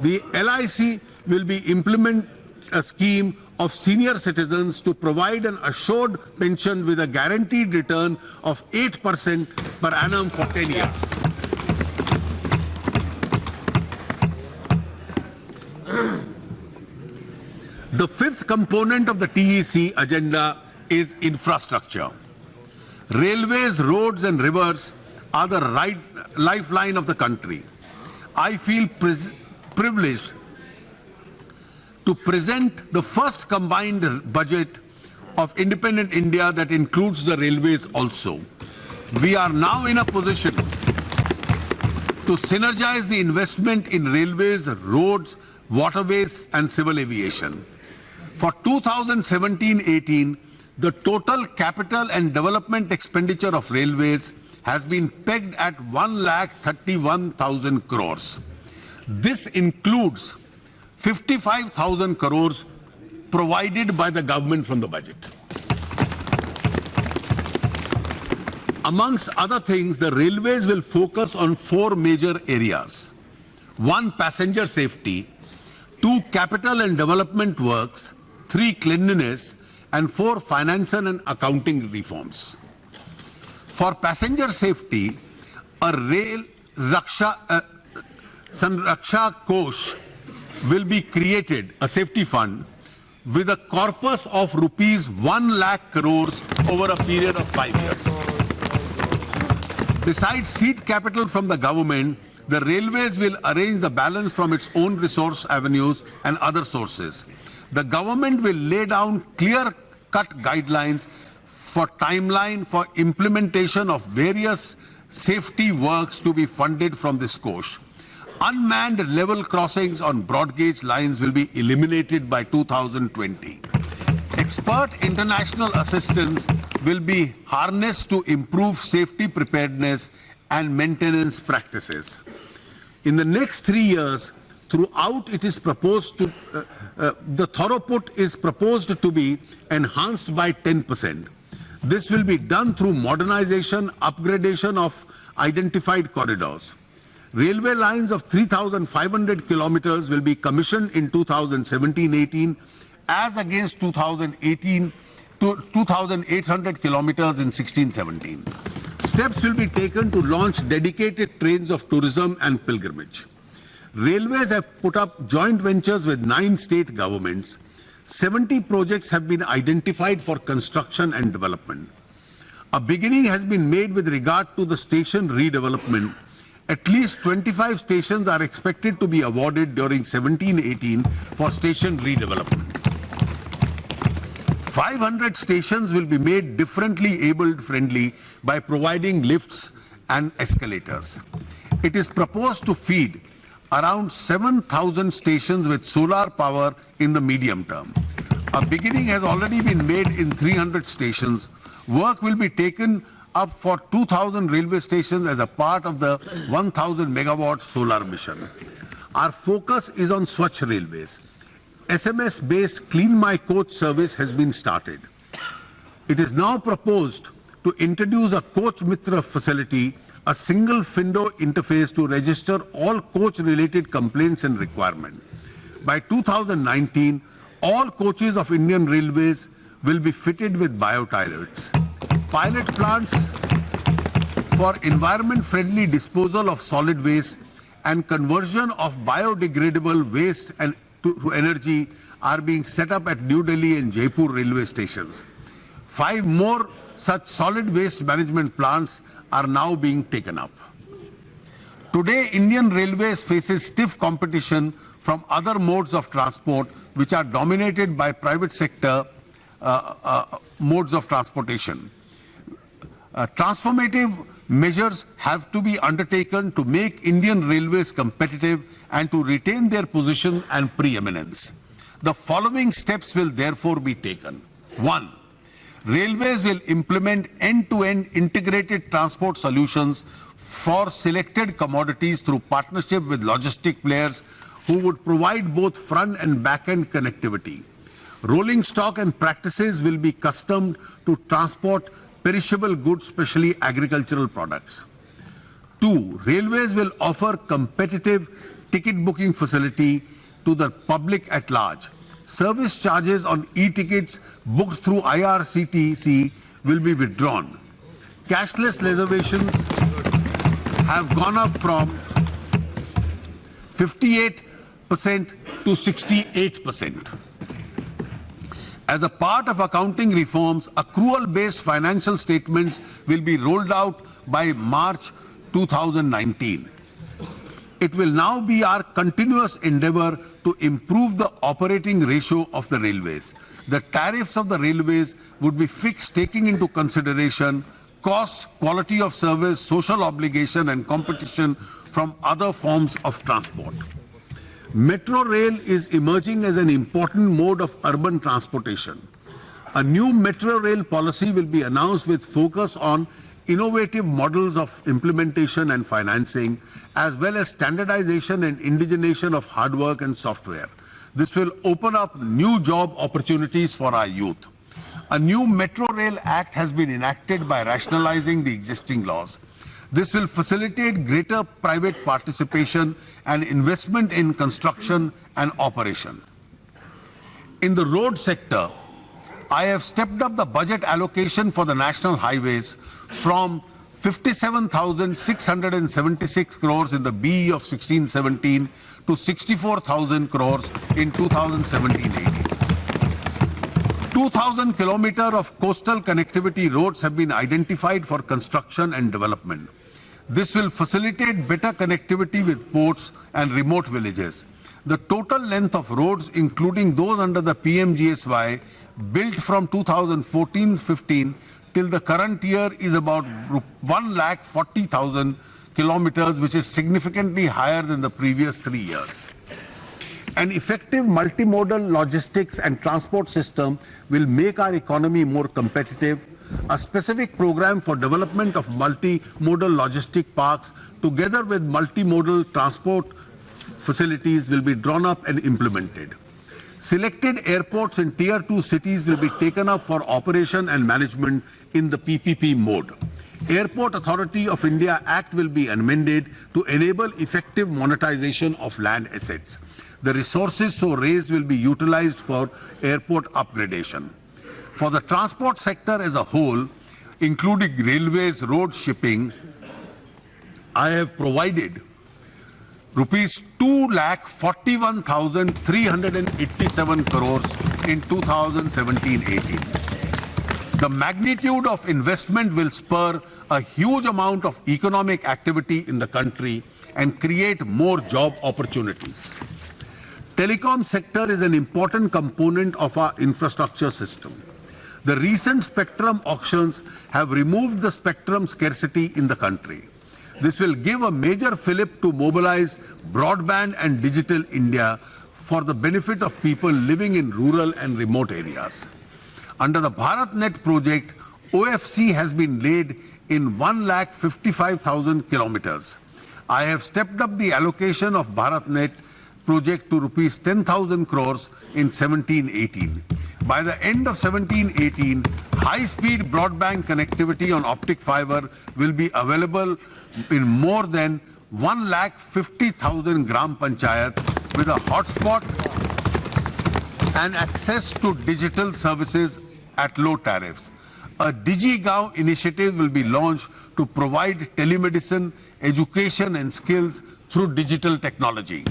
The LIC will be implement a scheme of senior citizens to provide an assured pension with a guaranteed return of 8% per annum for 10 years. The 5th component of the TEC agenda is infrastructure. Railways, roads and rivers are the lifeline of the country. I feel privileged to present the first combined budget of independent India that includes the railways also. We are now in a position to synergize the investment in railways, roads, waterways and civil aviation. For 2017-18, the total capital and development expenditure of railways has been pegged at 1,31,000 crores. This includes 55,000 crores provided by the government from the budget. Amongst other things, the railways will focus on 4 major areas. 1, passenger safety, 2, capital and development works, 3, cleanliness, and 4, financial and accounting reforms. For passenger safety, a rail Sanraksha Kosh will be created, a safety fund, with a corpus of rupees 1 lakh crores over a period of 5 years. Besides seed capital from the government, the railways will arrange the balance from its own resource avenues and other sources. The government will lay down clear-cut guidelines for timeline for implementation of various safety works to be funded from this course. Unmanned level crossings on broad gauge lines will be eliminated by 2020. Expert international assistance will be harnessed to improve safety preparedness and maintenance practices. In the next 3 years, throughout it is proposed to, the throughput is proposed to be enhanced by 10%. This will be done through modernization, upgradation of identified corridors. Railway lines of 3,500 kilometers will be commissioned in 2017-18 as against 2018 to 2,800 kilometers in 16-17. Steps will be taken to launch dedicated trains of tourism and pilgrimage. Railways have put up joint ventures with 9 state governments. 70 projects have been identified for construction and development. A beginning has been made with regard to the station redevelopment. At least 25 stations are expected to be awarded during 17-18 for station redevelopment. 500 stations will be made differently abled friendly by providing lifts and escalators. It is proposed to feed around 7,000 stations with solar power in the medium term. A beginning has already been made in 300 stations. Work will be taken up for 2,000 railway stations as a part of the 1,000 megawatt solar mission. Our focus is on Swachh Railways. SMS-based Clean My Coach service has been started. It is now proposed to introduce a Coach Mitra facility, a single window interface to register all coach-related complaints and requirements. By 2019, all coaches of Indian Railways will be fitted with biotoilets. Pilot plants for environment-friendly disposal of solid waste and conversion of biodegradable waste and to energy are being set up at New Delhi and Jaipur railway stations. 5 more such solid waste management plants are now being taken up. Today, Indian Railways faces stiff competition from other modes of transport which are dominated by private sector modes of transportation. Transformative measures have to be undertaken to make Indian Railways competitive and to retain their position and preeminence. The following steps will therefore be taken. 1. Railways will implement end-to-end integrated transport solutions for selected commodities through partnership with logistic players who would provide both front and back-end connectivity. Rolling stock and practices will be customed to transport perishable goods, especially agricultural products. 2. Railways will offer competitive ticket booking facility to the public at large. Service charges on e-tickets booked through IRCTC will be withdrawn. Cashless reservations have gone up from 58% to 68%. As a part of accounting reforms, accrual-based financial statements will be rolled out by March 2019. It will now be our continuous endeavour to improve the operating ratio of the railways. The tariffs of the railways would be fixed taking into consideration cost, quality of service, social obligation and competition from other forms of transport. Metro rail is emerging as an important mode of urban transportation. A new metro rail policy will be announced with focus on innovative models of implementation and financing, as well as standardization and indigenization of hardware and software. This will open up new job opportunities for our youth. A new Metro Rail Act has been enacted by rationalizing the existing laws. This will facilitate greater private participation and investment in construction and operation. In the road sector, I have stepped up the budget allocation for the national highways from 57,676 crores in the BE of 16-17 to 64,000 crores in 2017-18. 2,000 kilometers of coastal connectivity roads have been identified for construction and development. This will facilitate better connectivity with ports and remote villages. The total length of roads, including those under the PMGSY, built from 2014-15 till the current year is about 1,40,000 kilometers, which is significantly higher than the previous 3 years. An effective multimodal logistics and transport system will make our economy more competitive. a specific program for development of multimodal logistic parks together with multimodal transport facilities will be drawn up and implemented. Selected airports in Tier 2 cities will be taken up for operation and management in the PPP mode. Airport Authority of India Act will be amended to enable effective monetization of land assets. The resources so raised will be utilized for airport upgradation. For the transport sector as a whole, including railways, road shipping, I have provided rupees 2,41,387 crores in 2017-18. The magnitude of investment will spur a huge amount of economic activity in the country and create more job opportunities. Telecom sector is an important component of our infrastructure system. The recent spectrum auctions have removed the spectrum scarcity in the country. This will give a major fillip to mobilize broadband and digital India for the benefit of people living in rural and remote areas. Under the BharatNet project, OFC has been laid in 1,55,000 kilometers. I have stepped up the allocation of BharatNet project to rupees 10,000 crores in 17-18. By the end of 17-18, high-speed broadband connectivity on optic fiber will be available in more than 1,50,000 gram panchayats with a hotspot and access to digital services at low tariffs. A DigiGaon initiative will be launched to provide telemedicine, education and skills through digital technology.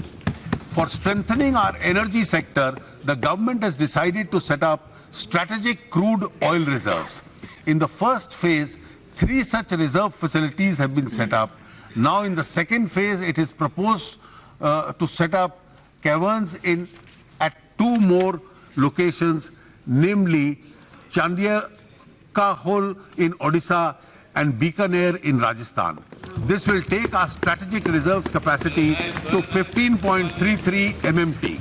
For strengthening our energy sector, the government has decided to set up strategic crude oil reserves. In the first phase, 3 such reserve facilities have been set up. Now in the second phase, it is proposed to set up caverns at 2 more locations, namely Chandiakahol in Odisha and Bikaner in Rajasthan. This will take our strategic reserves capacity to 15.33 MMT.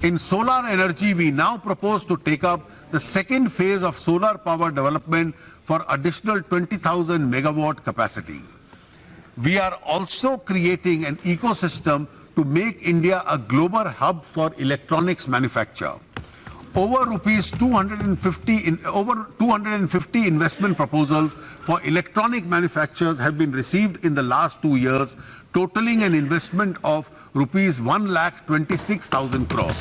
In solar energy, we now propose to take up the second phase of solar power development for additional 20,000 megawatt capacity. We are also creating an ecosystem to make India a global hub for electronics manufacture. Over 250 investment proposals for electronic manufacturers have been received in the last 2 years, totaling an investment of rupees 1,26,000 crores.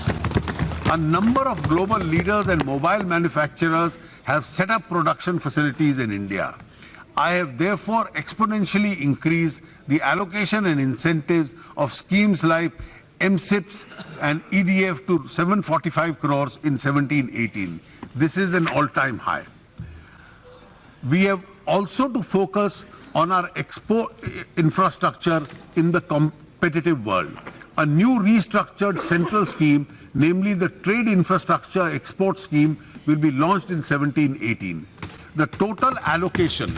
A number of global leaders and mobile manufacturers have set up production facilities in India. I have therefore exponentially increased the allocation and incentives of schemes like MSIPs and EDF to 745 crores in 17-18. This is an all-time high. We have also to focus on our export infrastructure in the competitive world. A new restructured central scheme, namely the Trade Infrastructure Export Scheme, will be launched in 17-18. The total allocation,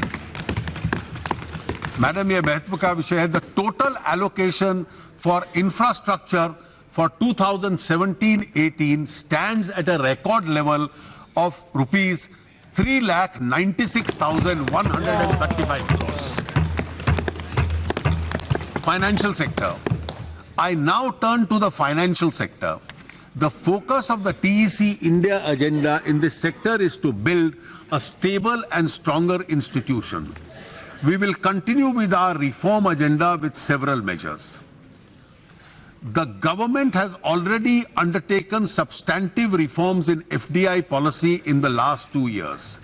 Madam, ये महत्व का विषय है, the total allocation for infrastructure for 2017-18 stands at a record level of rupees 3,96,135 crores. Financial sector. I now turn to the financial sector. The focus of the TEC India agenda in this sector is to build a stable and stronger institution. We will continue with our reform agenda with several measures. The government has already undertaken substantive reforms in FDI policy in the last 2 years.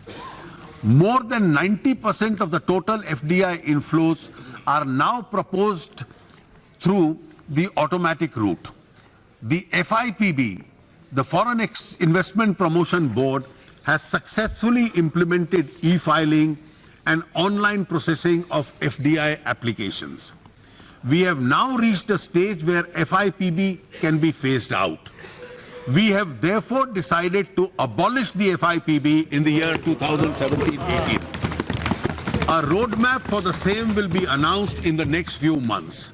More than 90% of the total FDI inflows are now proposed through the automatic route. The FIPB, the Foreign Investment Promotion Board, has successfully implemented e-filing and online processing of FDI applications. We have now reached a stage where FIPB can be phased out. We have therefore decided to abolish the FIPB in the year 2017-18. A roadmap for the same will be announced in the next few months.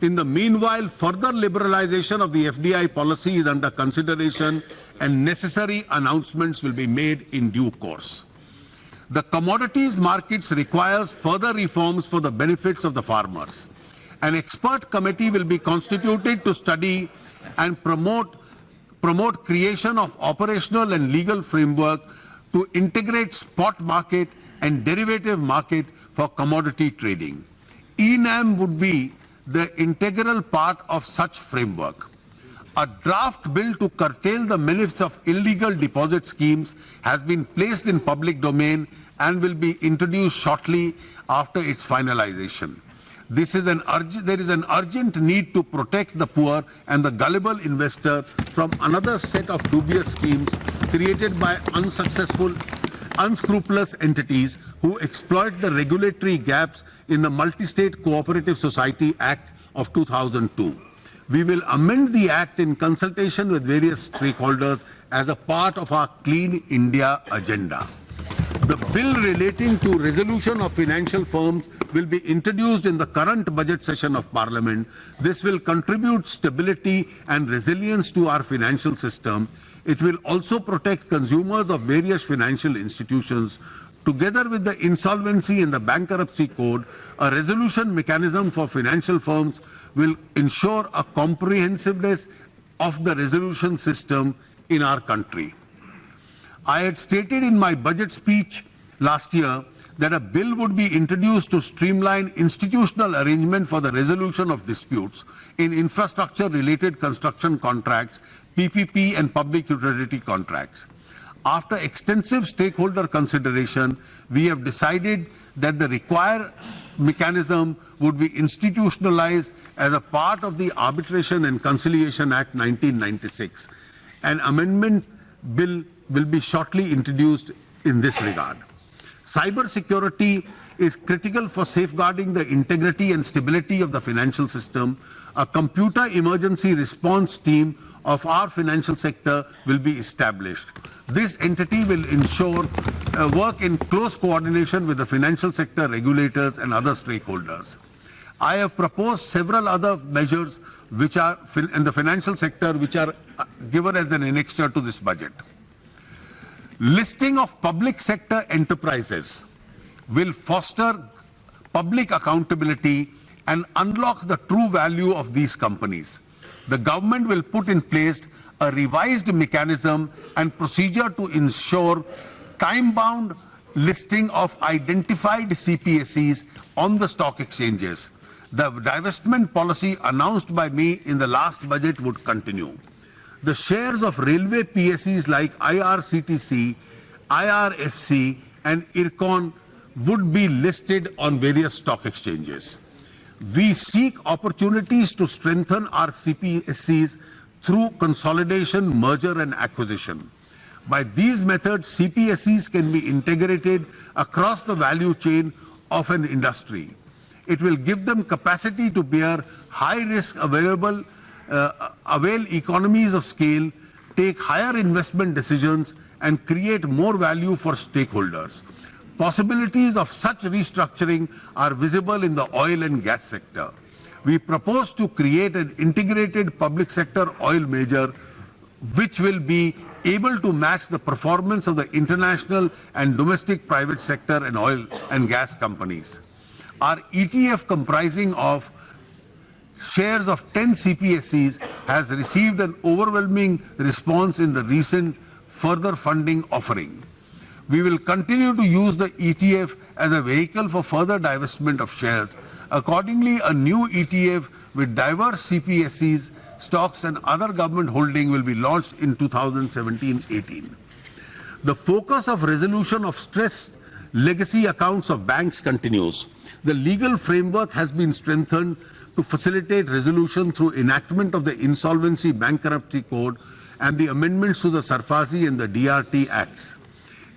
In the meanwhile, further liberalization of the FDI policy is under consideration and necessary announcements will be made in due course. The commodities markets requires further reforms for the benefits of the farmers. An expert committee will be constituted to study and promote creation of operational and legal framework to integrate spot market and derivative market for commodity trading. ENAM would be the integral part of such framework. A draft bill to curtail the menace of illegal deposit schemes has been placed in public domain and will be introduced shortly after its finalization. There is an urgent need to protect the poor and the gullible investor from another set of dubious schemes created by unscrupulous entities who exploit the regulatory gaps in the Multi-State Cooperative Society Act of 2002. We will amend the Act in consultation with various stakeholders as a part of our Clean India agenda. The bill relating to resolution of financial firms will be introduced in the current budget session of Parliament. This will contribute stability and resilience to our financial system. It will also protect consumers of various financial institutions. Together with the Insolvency and the Bankruptcy Code, a resolution mechanism for financial firms will ensure a comprehensiveness of the resolution system in our country. I had stated in my budget speech last year that a bill would be introduced to streamline institutional arrangement for the resolution of disputes in infrastructure-related construction contracts, PPP and public utility contracts. After extensive stakeholder consideration, we have decided that the required mechanism would be institutionalized as a part of the Arbitration and Conciliation Act 1996. An amendment bill will be shortly introduced in this regard. Cyber security is critical for safeguarding the integrity and stability of the financial system. A computer emergency response team of our financial sector will be established. This entity will ensure work in close coordination with the financial sector regulators and other stakeholders. I have proposed several other measures which are in the financial sector which are given as an annexure to this budget. Listing of public sector enterprises will foster public accountability and unlock the true value of these companies. The government will put in place a revised mechanism and procedure to ensure time-bound listing of identified CPSEs on the stock exchanges. The divestment policy announced by me in the last budget would continue. The shares of railway PSEs like IRCTC, IRFC and IRCON would be listed on various stock exchanges. We seek opportunities to strengthen our CPSEs through consolidation, merger and acquisition. By these methods, CPSEs can be integrated across the value chain of an industry. It will give them capacity to bear high risk avail economies of scale, take higher investment decisions and create more value for stakeholders. Possibilities of such restructuring are visible in the oil and gas sector. We propose to create an integrated public sector oil major which will be able to match the performance of the international and domestic private sector and oil and gas companies. Our ETF comprising of shares of 10 CPSEs has received an overwhelming response in the recent further funding offering. We will continue to use the ETF as a vehicle for further divestment of shares. Accordingly, a new ETF with diverse CPSEs, stocks and other government holding will be launched in 2017-18. The focus of resolution of stressed legacy accounts of banks continues. The legal framework has been strengthened to facilitate resolution through enactment of the Insolvency Bankruptcy Code and the amendments to the Sarfazi and the DRT Acts.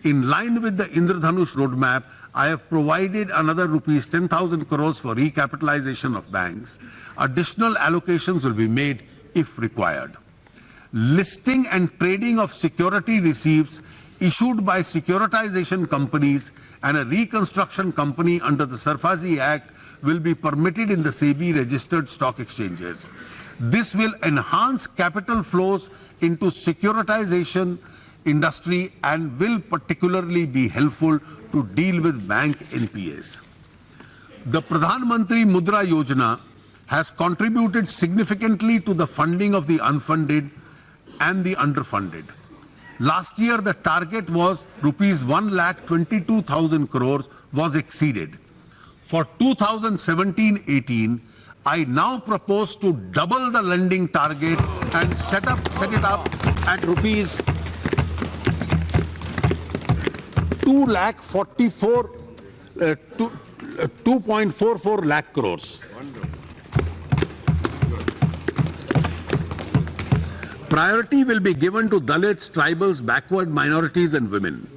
In line with the Indradhanush roadmap, I have provided another rupees 10,000 crores for recapitalization of banks. Additional allocations will be made if required. Listing and trading of security receipts issued by securitization companies and a reconstruction company under the Sarfazi Act will be permitted in the SEBI registered stock exchanges. This will enhance capital flows into securitization industry and will particularly be helpful to deal with bank NPAs. The Pradhan Mantri Mudra Yojana has contributed significantly to the funding of the unfunded and the underfunded. Last year, the target was rupees 1,22,000 crores was exceeded. For 2017-18, I now propose to double the lending target and set it up at rupees 2.44 lakh crores. Priority will be given to Dalits, tribals, backward minorities and women.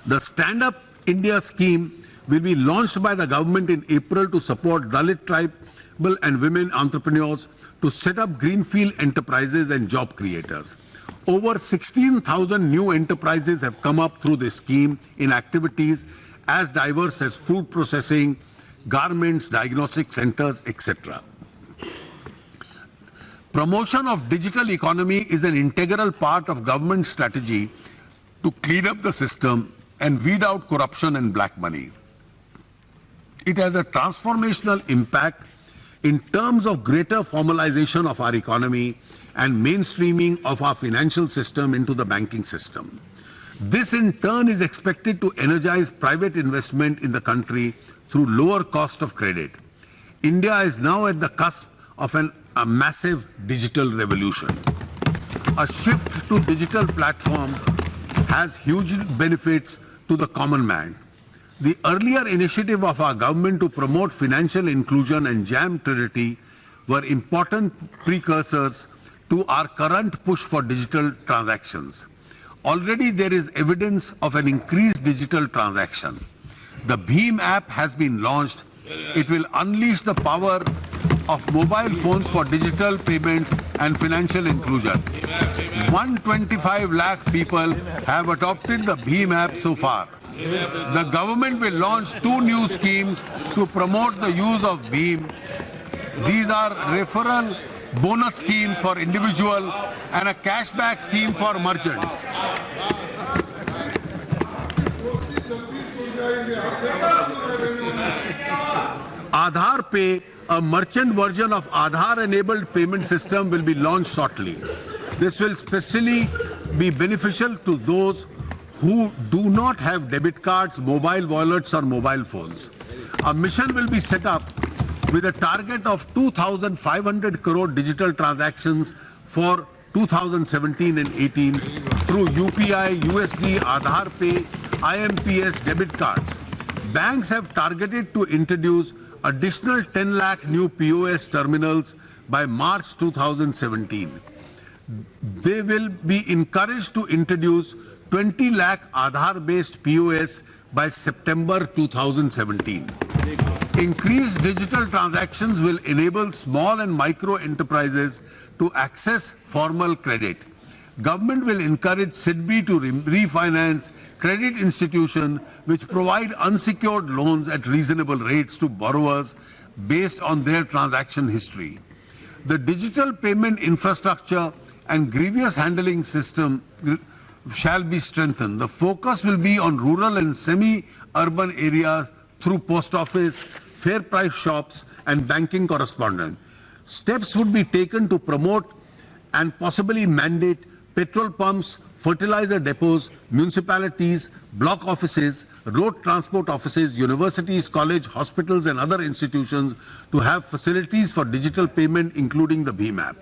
The Stand Up India scheme will be launched by the government in April to support Dalit, tribal and women entrepreneurs to set up greenfield enterprises and job creators. Over 16,000 new enterprises have come up through this scheme in activities as diverse as food processing, garments, diagnostic centers, etc. Promotion of digital economy is an integral part of government strategy to clean up the system and weed out corruption and black money. It has a transformational impact in terms of greater formalization of our economy and mainstreaming of our financial system into the banking system. This in turn is expected to energize private investment in the country through lower cost of credit. India is now at the cusp of a massive digital revolution. A shift to digital platform has huge benefits to the common man. The earlier initiative of our government to promote financial inclusion and JAM Trinity were important precursors to our current push for digital transactions. Already there is evidence of an increased digital transaction. The Bheem app has been launched. It will unleash the power of mobile phones for digital payments and financial inclusion. 125 lakh people have adopted the Bheem app so far. The government will launch 2 new schemes to promote the use of Bheem. These are referral bonus schemes for individual and a cashback scheme for merchants. Aadhaar Pay, a merchant version of Aadhaar-enabled payment system, will be launched shortly. This will especially be beneficial to those who do not have debit cards, mobile wallets or mobile phones. A mission will be set up with a target of 2,500 crore digital transactions for 2017 and 18 through UPI, USD, Aadhaar Pay, IMPS debit cards. Banks have targeted to introduce additional 10 lakh new POS terminals by March 2017. They will be encouraged to introduce 20 lakh Aadhaar-based POS by September 2017. Increased digital transactions will enable small and micro enterprises to access formal credit. Government will encourage SIDBI to refinance credit institutions which provide unsecured loans at reasonable rates to borrowers based on their transaction history. The digital payment infrastructure and grievance handling system shall be strengthened. The focus will be on rural and semi-urban areas through post office, fair price shops and banking correspondence. Steps would be taken to promote and possibly mandate petrol pumps, fertilizer depots, municipalities, block offices, road transport offices, universities, college, hospitals and other institutions to have facilities for digital payment, including the Bheem app.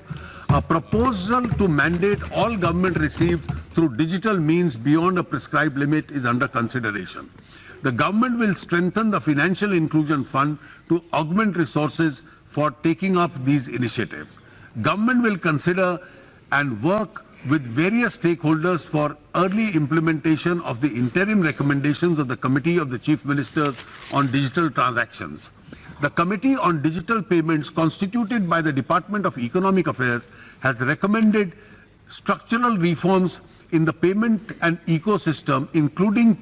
A proposal to mandate all government received through digital means beyond a prescribed limit is under consideration. The government will strengthen the Financial Inclusion Fund to augment resources for taking up these initiatives. Government will consider and work with various stakeholders for early implementation of the interim recommendations of the Committee of the Chief Ministers on Digital Transactions. The Committee on Digital Payments, constituted by the Department of Economic Affairs, has recommended structural reforms in the payment and ecosystem, including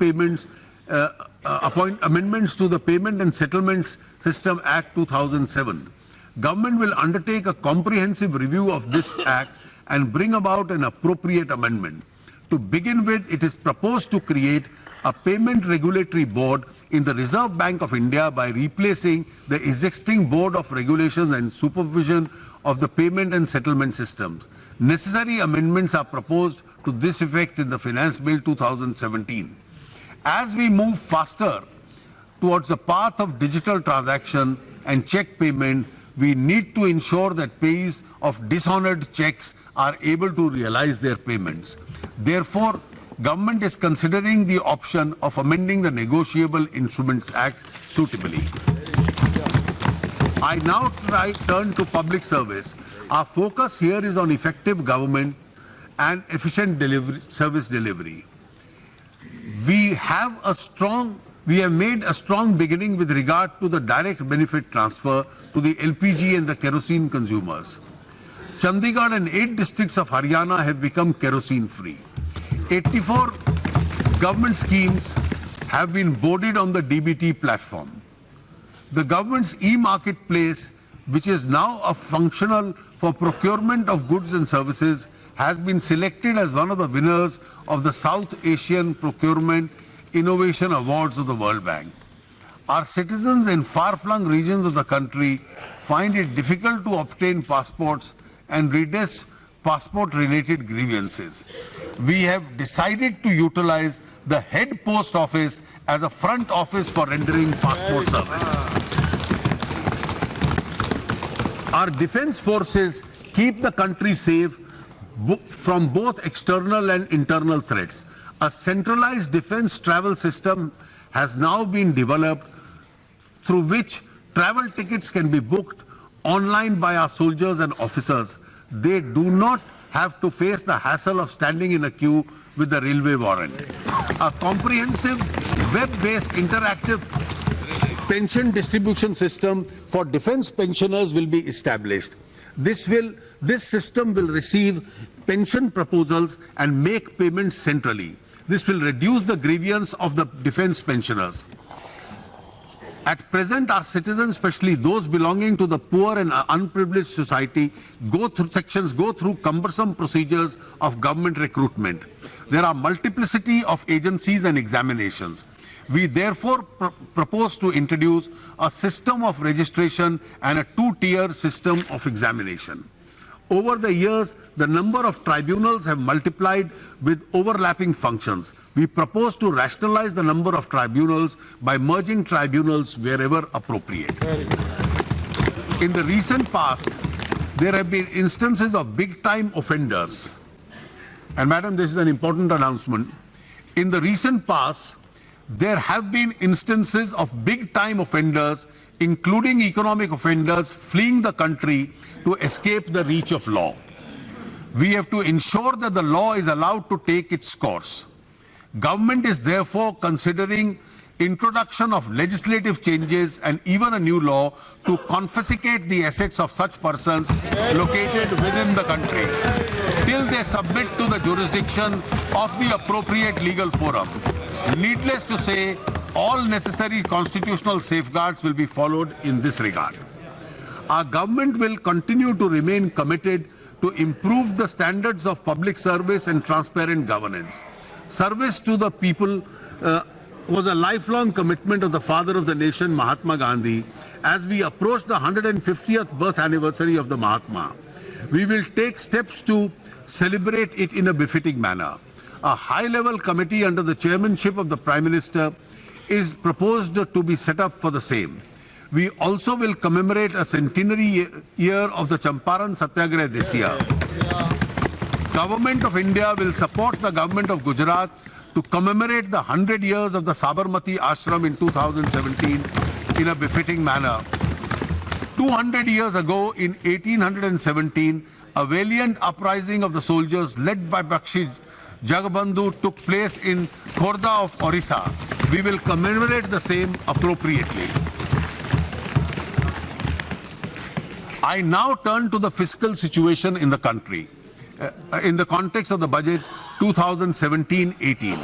amendments to the Payment and Settlements System Act 2007. Government will undertake a comprehensive review of this act and bring about an appropriate amendment. To begin with, it is proposed to create a payment regulatory board in the Reserve Bank of India by replacing the existing Board of Regulations and Supervision of the Payment and Settlement Systems. Necessary amendments are proposed to this effect in the Finance Bill 2017. As we move faster towards the path of digital transaction and check payment, we need to ensure that payees of dishonored checks are able to realize their payments. Therefore, government is considering the option of amending the Negotiable Instruments Act suitably. I now turn to public service. Our focus here is on effective government and efficient service delivery. We have made a strong beginning with regard to the direct benefit transfer to the LPG and the kerosene consumers. Chandigarh and 8 districts of Haryana have become kerosene free. 84 government schemes have been boarded on the DBT platform. The government's e-marketplace, which is now functional for procurement of goods and services, has been selected as one of the winners of the South Asian Procurement Innovation Awards of the World Bank. Our citizens in far-flung regions of the country find it difficult to obtain passports and redress passport-related grievances. We have decided to utilize the head post office as a front office for rendering passport service. Our defense forces keep the country safe from both external and internal threats. A centralized defense travel system has now been developed through which travel tickets can be booked online by our soldiers and officers. They do not have to face the hassle of standing in a queue with the railway warrant. A comprehensive web-based interactive pension distribution system for defense pensioners will be established. This system will receive pension proposals and make payments centrally. This will reduce the grievance of the defense pensioners. At present, our citizens, especially those belonging to the poor and unprivileged society, go through cumbersome procedures of government recruitment. There are multiplicity of agencies and examinations. We therefore propose to introduce a system of registration and a 2-tier system of examination. Over the years, the number of tribunals have multiplied with overlapping functions. We propose to rationalize the number of tribunals by merging tribunals wherever appropriate. In the recent past, there have been instances of big-time offenders. And Madam, this is an important announcement. In the recent past, there have been instances of big-time offenders, including economic offenders, fleeing the country to escape the reach of law. We have to ensure that the law is allowed to take its course. Government is therefore considering introduction of legislative changes and even a new law to confiscate the assets of such persons located within the country till they submit to the jurisdiction of the appropriate legal forum. Needless to say, all necessary constitutional safeguards will be followed in this regard. Our government will continue to remain committed to improve the standards of public service and transparent governance. Service to the people was a lifelong commitment of the father of the nation, Mahatma Gandhi. As we approach the 150th birth anniversary of the Mahatma, we will take steps to celebrate it in a befitting manner. A high-level committee under the chairmanship of the Prime Minister is proposed to be set up for the same. We also will commemorate a centenary year of the Champaran Satyagraha this year. Government of India will support the government of Gujarat to commemorate the 100 years of the Sabarmati Ashram in 2017 in a befitting manner. 200 years ago, in 1817, a valiant uprising of the soldiers led by Bakshi Jagabandhu took place in Khorda of Orissa. We will commemorate the same appropriately. I now turn to the fiscal situation in the country. In the context of the budget 2017-18.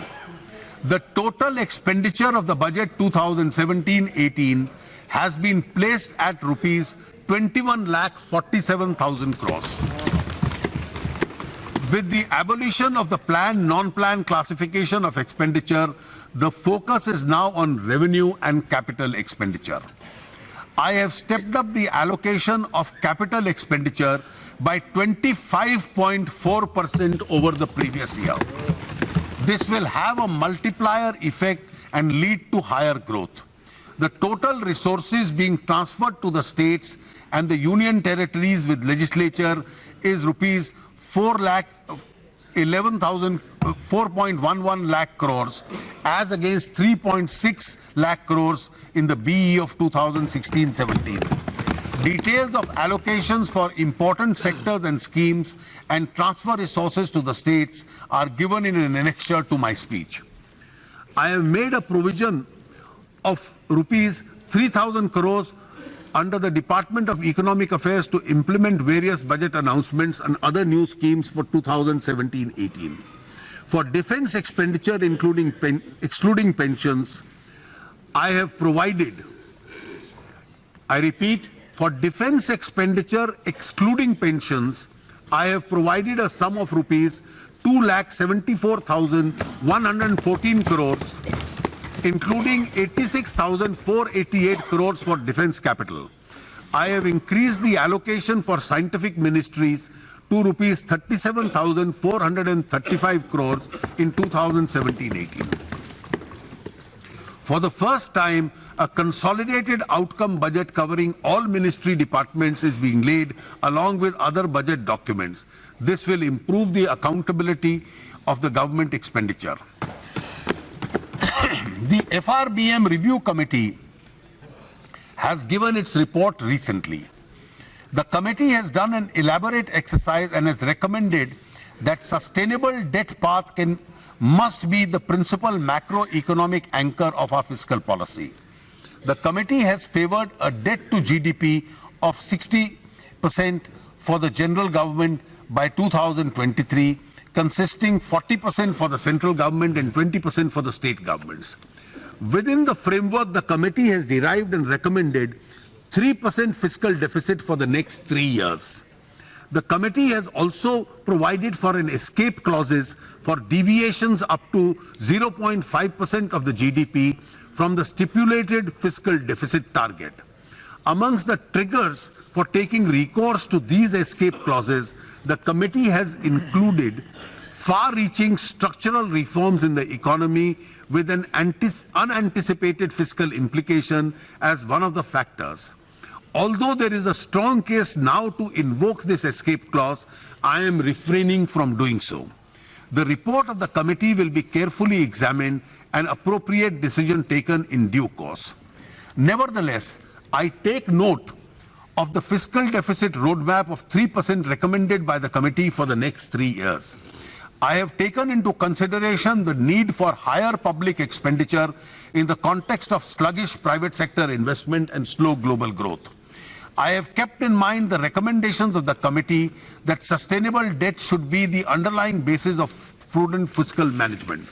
The total expenditure of the budget 2017-18 has been placed at rupees 21,47,000 crores. With the abolition of the planned non-planned classification of expenditure, the focus is now on revenue and capital expenditure. I have stepped up the allocation of capital expenditure by 25.4% over the previous year. This will have a multiplier effect and lead to higher growth. The total resources being transferred to the states and the union territories with legislature is rupees 4.11 lakh crores as against 3.6 lakh crores in the BE of 2016-17. Details of allocations for important sectors and schemes and transfer resources to the states are given in an annexure to my speech. I have made a provision of rupees 3,000 crores under the Department of Economic Affairs to implement various budget announcements and other new schemes for 2017-18. For defense expenditure, excluding pensions, I have provided, I repeat, for defense expenditure excluding pensions, I have provided a sum of rupees 2,74,114 crores, including 86,488 crores for defense capital. I have increased the allocation for scientific ministries to rupees 37,435 crores in 2017-18. For the first time, a consolidated outcome budget covering all ministry departments is being laid along with other budget documents. This will improve the accountability of the government expenditure. The FRBM Review Committee has given its report recently. The committee has done an elaborate exercise and has recommended that sustainable debt path must be the principal macroeconomic anchor of our fiscal policy. The committee has favored a debt to GDP of 60% for the general government by 2023, consisting 40% for the central government and 20% for the state governments. Within the framework, the committee has derived and recommended 3% fiscal deficit for the next 3 years. The committee has also provided for an escape clauses for deviations up to 0.5% of the GDP from the stipulated fiscal deficit target. Amongst the triggers for taking recourse to these escape clauses, the committee has included far-reaching structural reforms in the economy with an unanticipated fiscal implication as one of the factors. Although there is a strong case now to invoke this escape clause, I am refraining from doing so. The report of the committee will be carefully examined and appropriate decision taken in due course. Nevertheless, I take note of the fiscal deficit roadmap of 3% recommended by the committee for the next 3 years. I have taken into consideration the need for higher public expenditure in the context of sluggish private sector investment and slow global growth. I have kept in mind the recommendations of the committee that sustainable debt should be the underlying basis of prudent fiscal management.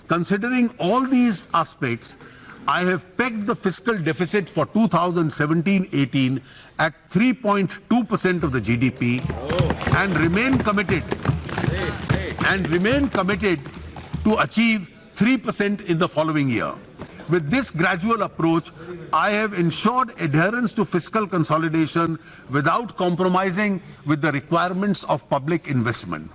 Considering all these aspects, I have pegged the fiscal deficit for 2017-18 at 3.2% of the GDP and remain committed to achieve 3% in the following year. With this gradual approach, I have ensured adherence to fiscal consolidation without compromising with the requirements of public investment.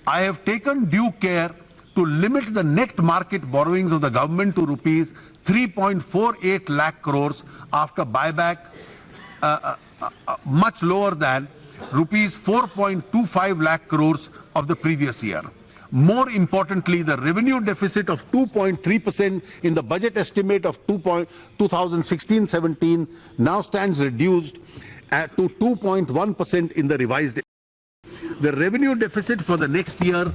I have taken due care to limit the net market borrowings of the government to rupees 3.48 lakh crores after buyback much lower than rupees 4.25 lakh crores of the previous year. More importantly, the revenue deficit of 2.3% in the budget estimate of 2016-17 now stands reduced to 2.1% in the revised. The revenue deficit for the next year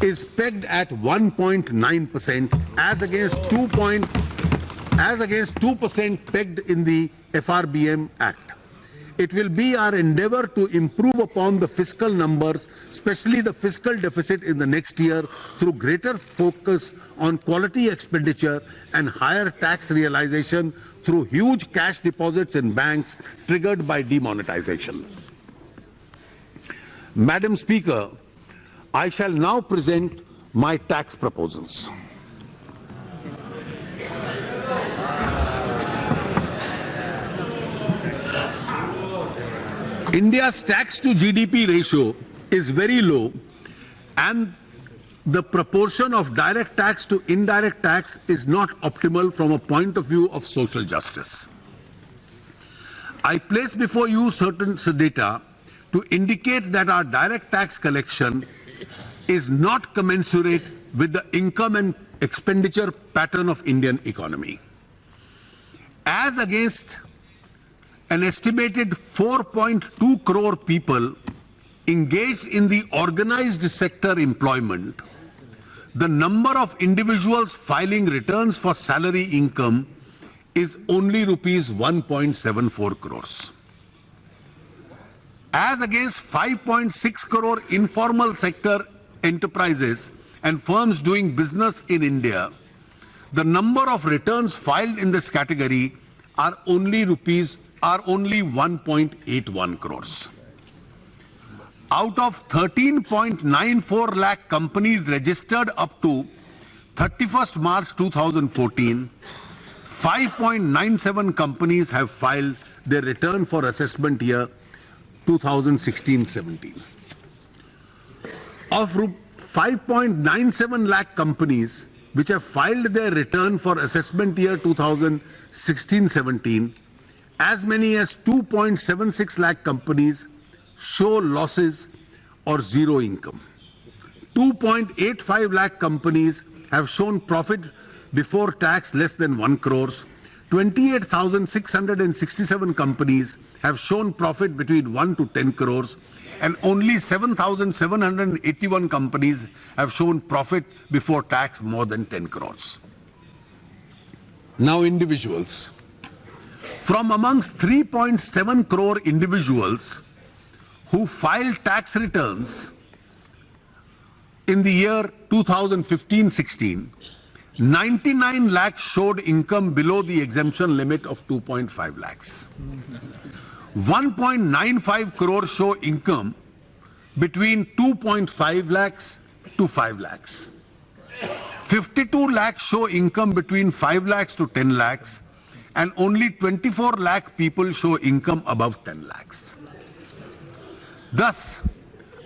is pegged at 1.9% as against 2% pegged in the FRBM Act. It will be our endeavor to improve upon the fiscal numbers, especially the fiscal deficit in the next year, through greater focus on quality expenditure and higher tax realization through huge cash deposits in banks triggered by demonetization. Madam Speaker, I shall now present my tax proposals. India's tax to GDP ratio is very low, and the proportion of direct tax to indirect tax is not optimal from a point of view of social justice. I place before you certain data to indicate that our direct tax collection is not commensurate with the income and expenditure pattern of Indian economy. As against an estimated 4.2 crore people engaged in the organized sector employment, the number of individuals filing returns for salary income is only rupees 1.74 crores. As against 5.6 crore informal sector enterprises and firms doing business in India, the number of returns filed in this category are only 1.81 crores. Out of 13.94 lakh companies registered up to 31st March 2014, 5.97 companies have filed their return for assessment year 2016-17. Of 5.97 lakh companies which have filed their return for assessment year 2016-17, as many as 2.76 lakh companies show losses or zero income. 2.85 lakh companies have shown profit before tax less than 1 crores. 28,667 companies have shown profit between 1 to 10 crores, and only 7,781 companies have shown profit before tax more than 10 crores. Now, individuals. From amongst 3.7 crore individuals who filed tax returns in the year 2015-16, 99 lakhs showed income below the exemption limit of 2.5 lakhs. 1.95 crore show income between 2.5 lakhs to 5 lakhs. 52 lakhs show income between 5 lakhs to 10 lakhs, and only 24 lakh people show income above 10 lakhs. Thus,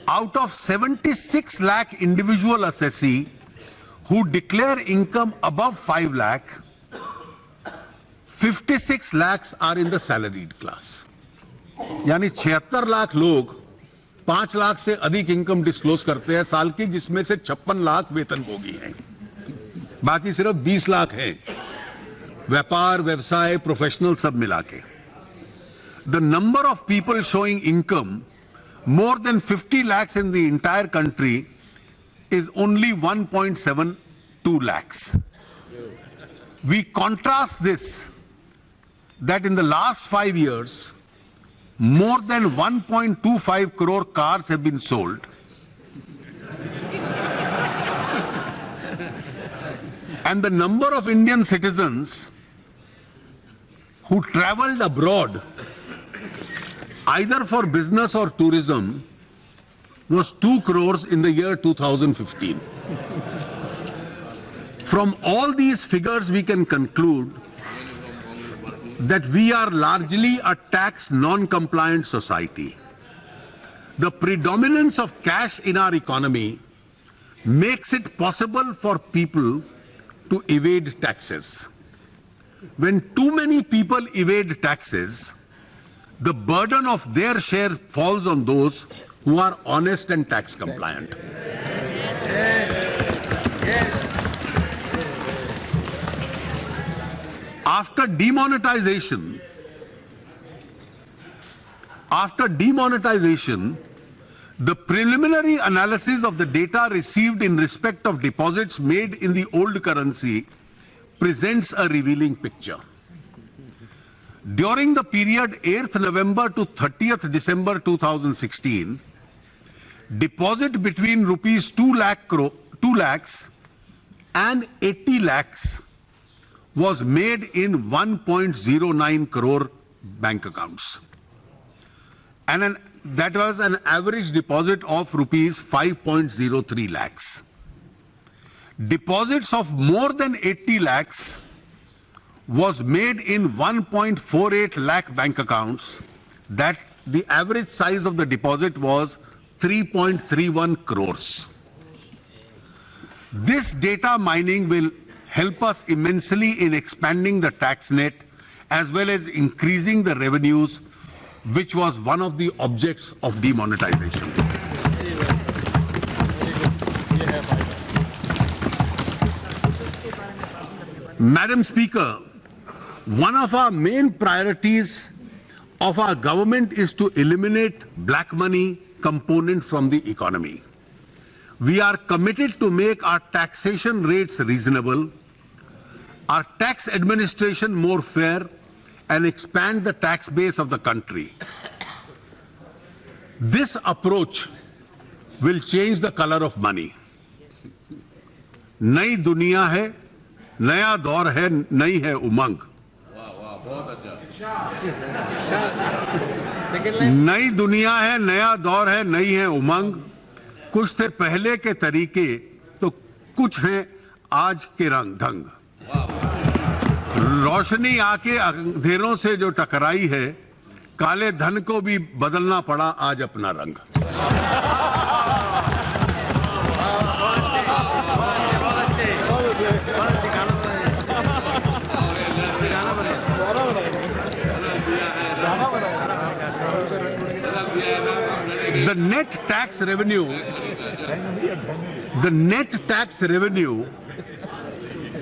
out of 76 lakh individual assessee who declare income above 5 lakh, 56 lakhs are in the salaried class. यानी 76 लाख लोग 5 लाख से अधिक income disclose करते हैं साल की, जिसमें से 56 लाख वेतनभोगी हैं, बाकी सिर्फ 20 लाख हैं व्यापार, व्यवसाय, प्रोफेशनल सब मिला के. The number of people showing income more than 50 lakhs in the entire country is only 1.72 lakhs. We contrast this that in the last 5 years, more than 1.25 crore cars have been sold. And the number of Indian citizens who traveled abroad, either for business or tourism, was 2 crores in the year 2015. From all these figures, we can conclude that we are largely a tax non-compliant society. The predominance of cash in our economy makes it possible for people to evade taxes. When too many people evade taxes, the burden of their share falls on those who are honest and tax compliant. After demonetization, the preliminary analysis of the data received in respect of deposits made in the old currency presents a revealing picture. During the period 8th November to 30th December 2016, deposit between rupees 2 lakhs and 80 lakhs was made in 1.09 crore bank accounts. And that was an average deposit of rupees 5.03 lakhs. Deposits of more than 80 lakhs was made in 1.48 lakh bank accounts. That the average size of the deposit was 3.31 crores. This data mining will help us immensely in expanding the tax net as well as increasing the revenues, which was one of the objects of demonetization. Madam Speaker, one of our main priorities of our government is to eliminate black money component from the economy. We are committed to make our taxation rates reasonable, our tax administration more fair, and expand the tax base of the country. This approach will change the color of money. नई दुनिया है, नया दौर है, नई है उमंग. नई दुनिया है, नया दौर है, नई है उमंग. कुछ थे पहले के तरीके तो कुछ हैं आज के रंग ढंग. रोशनी आके अंधेरों से जो टकराई है, काले धन को भी बदलना पड़ा आज अपना रंग. The net tax revenue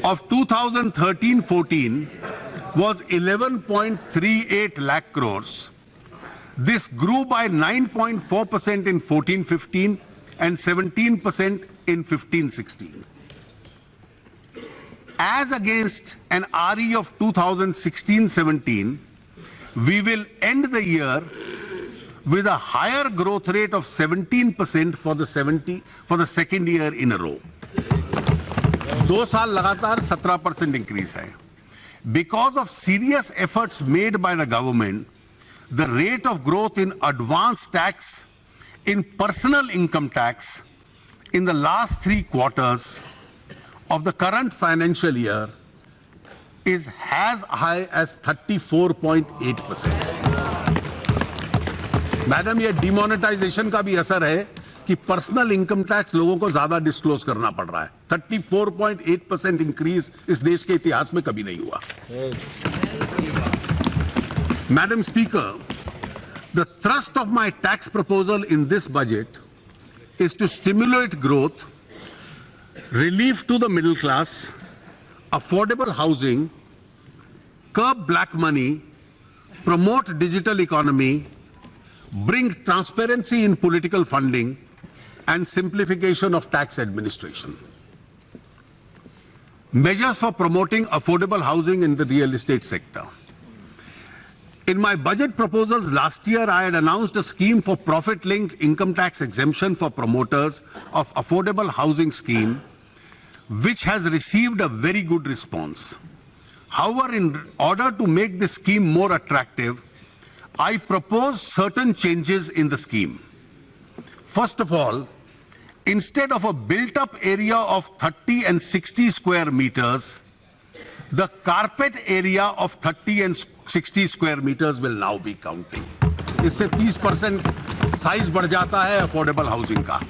of 2013-14 was 11.38 lakh crores. This grew by 9.4% in 14-15 and 17% in 15-16. As against an RE of 2016-17, we will end the year with a higher growth rate of 17% for the second year in a row. 2 साल लगातार 17% increase है. Because of serious efforts made by the government, the rate of growth in advance tax, in personal income tax, in the last 3 quarters of the current financial year is as high as 34.8%. Madam, ये demonetisation का भी असर है कि personal income tax लोगों को ज्यादा disclose करना पड़ रहा है. 34.8% इंक्रीज इस देश के इतिहास में कभी नहीं हुआ. Madam Speaker, the thrust of my tax proposal in this budget is to stimulate growth, relief to the middle class, affordable housing, curb black money, promote digital economy, bring transparency in political funding, and simplification of tax administration. Measures for promoting affordable housing in the real estate sector. In my budget proposals last year, I had announced a scheme for profit-linked income tax exemption for promoters of affordable housing scheme, which has received a very good response. However, in order to make this scheme more attractive, I propose certain changes in the scheme. First of all, instead of a built-up area of 30 and 60 square meters, the carpet area of 30 and 60 square meters will now be counting. इससे 30% size बढ़ जाता है affordable housing का.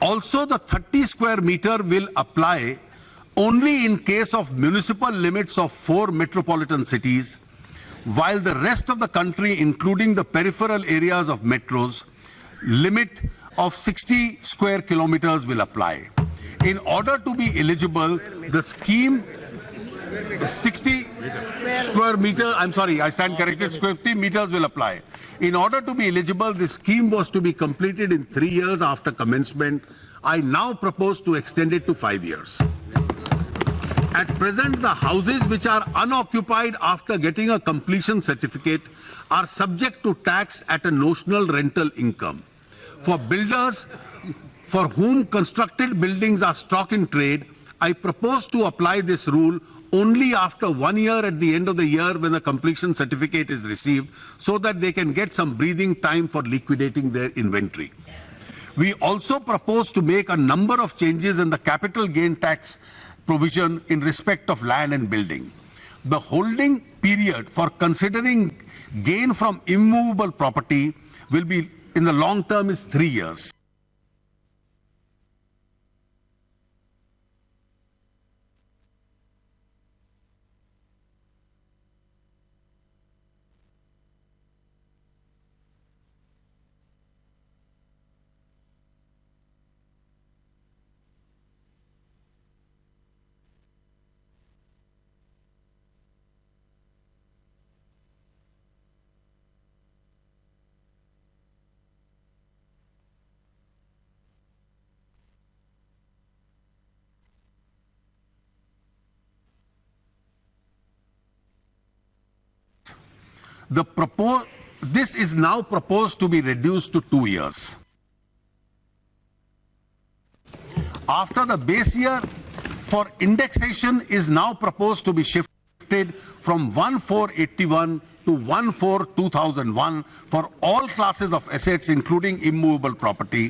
Also, the 30 square meter will apply only in case of municipal limits of 4 metropolitan cities, while the rest of the country, including the peripheral areas of metros, limit of 60 square kilometers will apply. In order to be eligible, the scheme 60 square meter, I'm sorry, I stand corrected, 50 meters will apply. In order to be eligible, the scheme was to be completed in 3 years after commencement. I now propose to extend it to 5 years. At present, the houses which are unoccupied after getting a completion certificate are subject to tax at a notional rental income. For builders for whom constructed buildings are stock in trade, I propose to apply this rule only after 1 year at the end of the year when the completion certificate is received, so that they can get some breathing time for liquidating their inventory. We also propose to make a number of changes in the capital gain tax provision in respect of land and building. The holding period for considering gain from immovable property will be, in the long term, is 3 years. This is now proposed to be reduced to 2 years. After the base year for indexation is now proposed to be shifted from 1481 to 14/2001 for all classes of assets, including immovable property.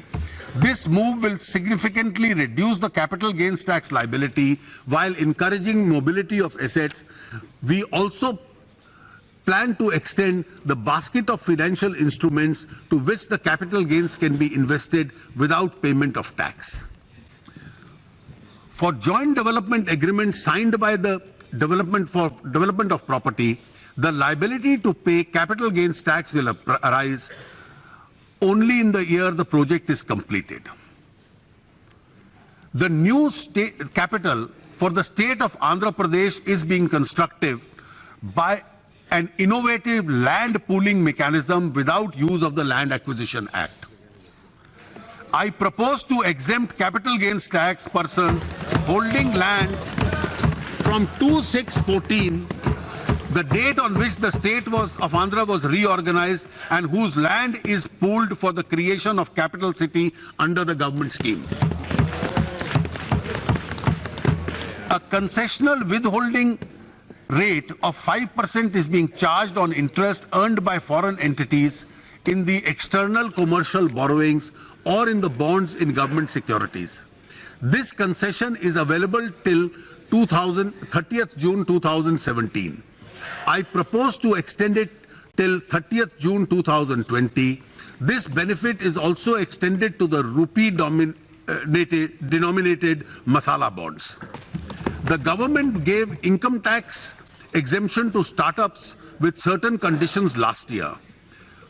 This move will significantly reduce the capital gains tax liability while encouraging mobility of assets. We also plan to extend the basket of financial instruments to which the capital gains can be invested without payment of tax. For joint development agreements signed by the development of property, the liability to pay capital gains tax will arise only in the year the project is completed. The new state capital for the state of Andhra Pradesh is being constructed by an innovative land pooling mechanism without use of the Land Acquisition Act. I propose to exempt capital gains tax persons holding land from 2/6/14, the date on which the state of Andhra was reorganized, and whose land is pooled for the creation of capital city under the government scheme. A concessional withholding rate of 5% is being charged on interest earned by foreign entities in the external commercial borrowings or in the bonds in government securities. This concession is available till 30th June 2017. I propose to extend it till 30th June 2020. This benefit is also extended to the rupee denominated masala bonds. The government gave income tax exemption to startups with certain conditions last year.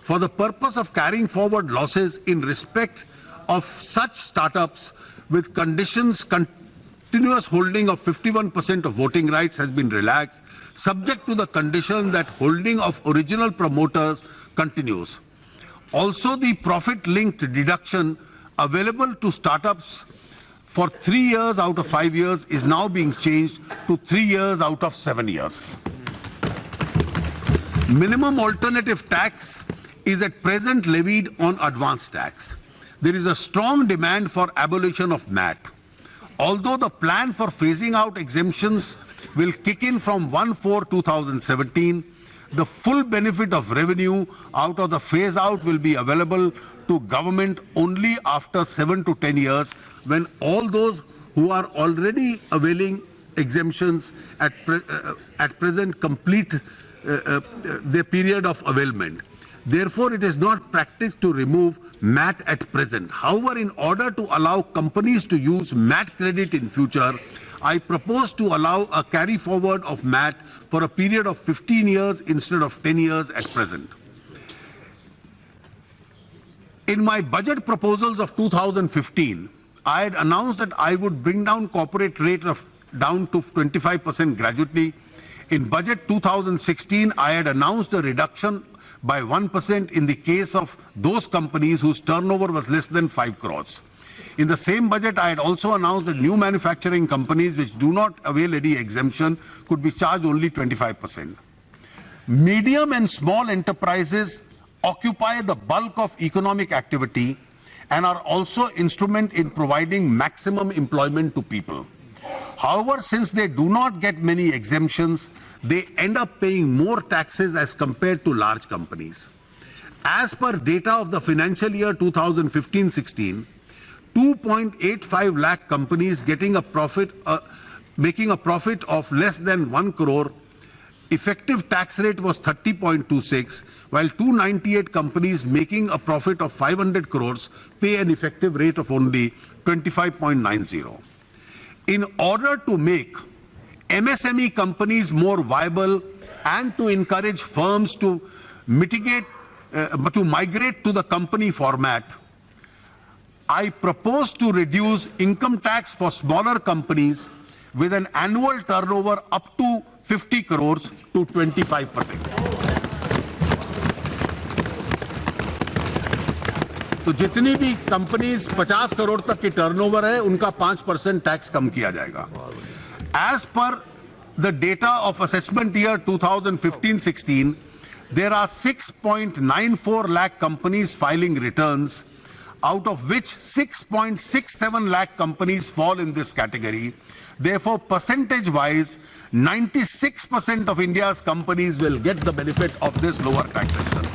For the purpose of carrying forward losses in respect of such startups with conditions, continuous holding of 51% of voting rights has been relaxed, subject to the condition that holding of original promoters continues. Also, the profit-linked deduction available to startups for 3 years out of 5 years is now being changed to 3 years out of 7 years. Minimum alternative tax is at present levied on advance tax. There is a strong demand for abolition of MAT. Although the plan for phasing out exemptions will kick in from 1/4/2017, the full benefit of revenue out of the phase out will be available to government only after 7 to 10 years, when all those who are already availing exemptions at present complete their period of availment. Therefore, it is not practice to remove MAT at present. However, in order to allow companies to use MAT credit in future, I propose to allow a carry forward of MAT for a period of 15 years instead of 10 years at present. In my budget proposals of 2015, I had announced that I would bring down corporate rate down to 25% gradually. In budget 2016, I had announced a reduction by 1% in the case of those companies whose turnover was less than 5 crores. In the same budget, I had also announced that new manufacturing companies which do not avail any exemption could be charged only 25%. Medium and small enterprises occupy the bulk of economic activity and are also instrument in providing maximum employment to people. However, since they do not get many exemptions, they end up paying more taxes as compared to large companies. As per data of the financial year 2015-16, 2.85 lakh companies getting a profit, making a profit of less than 1 crore. Effective tax rate was 30.26, while 298 companies making a profit of 500 crores pay an effective rate of only 25.90. In order to make MSME companies more viable and to encourage firms to migrate to the company format, I propose to reduce income tax for smaller companies with an annual turnover up to 50 crores to 25%. तो जितनी भी companies 50 crore तक की turnover है उनका 5% tax कम किया जाएगा. As per the data of assessment year 2015-16, there are 6.94 lakh companies filing returns, out of which 6.67 lakh companies fall in this category. Therefore, percentage-wise, 96% of India's companies will get the benefit of this lower taxation.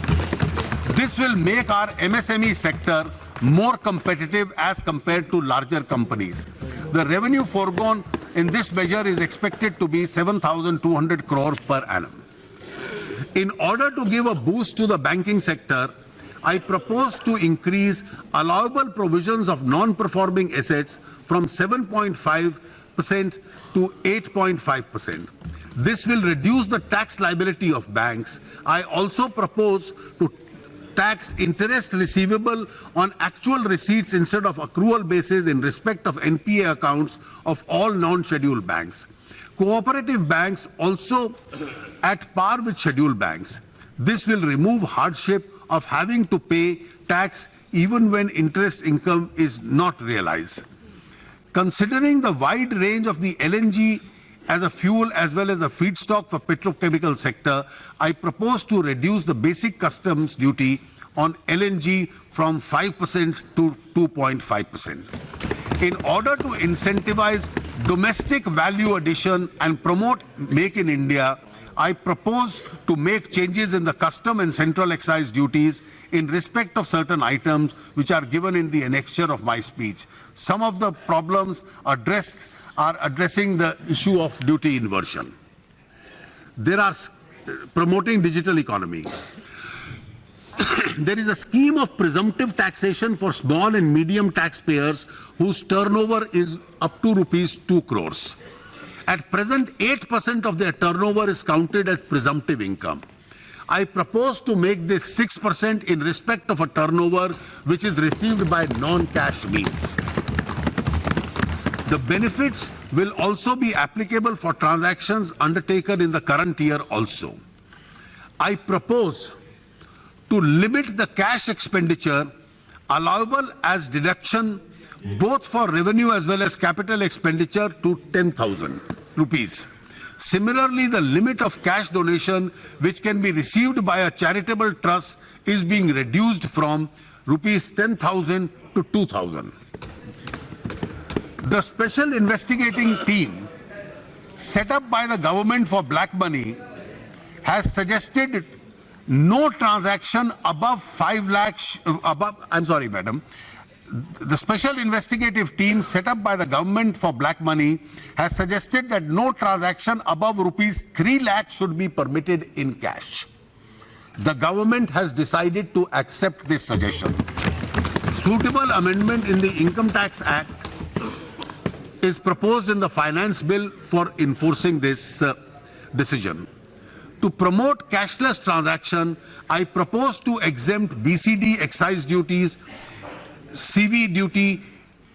This will make our MSME sector more competitive as compared to larger companies. The revenue foregone in this measure is expected to be 7,200 crore per annum. In order to give a boost to the banking sector, I propose to increase allowable provisions of non-performing assets from 7.5% to 8.5%. This will reduce the tax liability of banks. I also propose to tax interest receivable on actual receipts instead of accrual basis in respect of NPA accounts of all non-scheduled banks. Cooperative banks also at par with scheduled banks. This will remove hardship of having to pay tax even when interest income is not realized. Considering the wide range of the LNG as a fuel as well as a feedstock for petrochemical sector, I propose to reduce the basic customs duty on LNG from 5% to 2.5%. In order to incentivize domestic value addition and promote Make in India, I propose to make changes in the custom and central excise duties in respect of certain items which are given in the annexure of my speech. Some of the problems addressed are addressing the issue of duty inversion. There are promoting digital economy. There is a scheme of presumptive taxation for small and medium taxpayers whose turnover is up to rupees 2 crores. At present, 8% of their turnover is counted as presumptive income. I propose to make this 6% in respect of a turnover which is received by non-cash means. The benefits will also be applicable for transactions undertaken in the current year also. I propose to limit the cash expenditure allowable as deduction both for revenue as well as capital expenditure to 10,000 rupees. Similarly, the limit of cash donation which can be received by a charitable trust is being reduced from rupees 10,000 to 2,000. The special investigating team set up by the government for black money has suggested no transaction above 5 lakhs, The special investigative team set up by the government for black money has suggested that no transaction above rupees 3 lakhs should be permitted in cash. The government has decided to accept this suggestion. Suitable amendment in the Income Tax Act is proposed in the finance bill for enforcing this decision. To promote cashless transaction, I propose to exempt BCD excise duties, CV duty,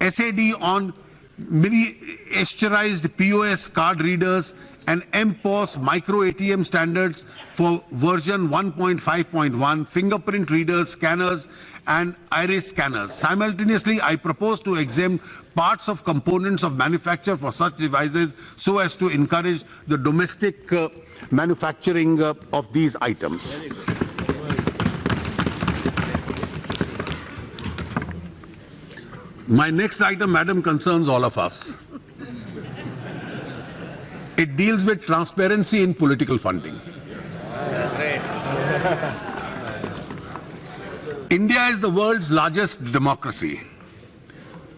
SAD on miniaturized POS card readers, and MPOS micro ATM standards for version 1.5.1, fingerprint readers, scanners, and iris scanners. Simultaneously, I propose to exempt parts of components of manufacture for such devices so as to encourage the domestic manufacturing of these items. My next item, Madam, concerns all of us. It deals with transparency in political funding. India is the world's largest democracy.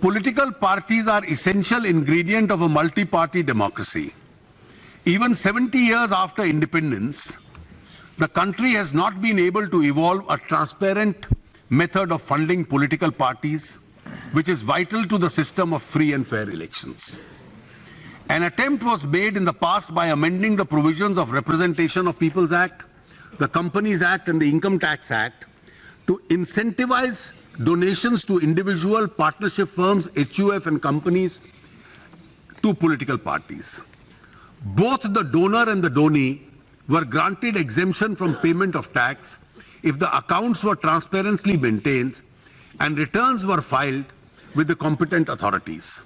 Political parties are essential ingredient of a multi-party democracy. Even 70 years after independence, the country has not been able to evolve a transparent method of funding political parties, which is vital to the system of free and fair elections. An attempt was made in the past by amending the provisions of Representation of People's Act, the Companies Act and the Income Tax Act to incentivize donations to individual partnership firms, HUF and companies to political parties. Both the donor and the donee were granted exemption from payment of tax if the accounts were transparently maintained and returns were filed with the competent authorities.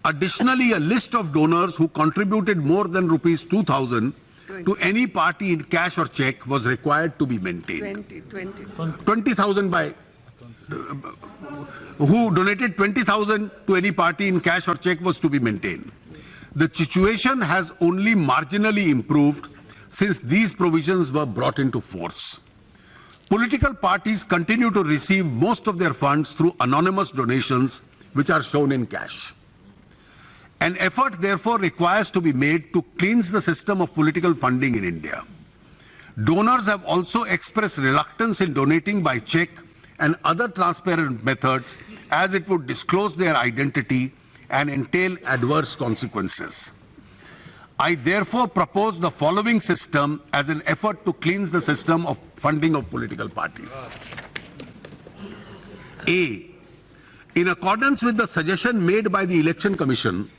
Additionally, a list of donors who contributed more than rupees 2,000 to any party in cash or check was required to be maintained. 20,000 by who donated 20,000 to any party in cash or check was to be maintained. The situation has only marginally improved since these provisions were brought into force. Political parties continue to receive most of their funds through anonymous donations, which are shown in cash. An effort, therefore, requires to be made to cleanse the system of political funding in India. Donors have also expressed reluctance in donating by check and other transparent methods, as it would disclose their identity and entail adverse consequences. I therefore propose the following system as an effort to cleanse the system of funding of political parties. A. In accordance with the suggestion made by the Election Commission,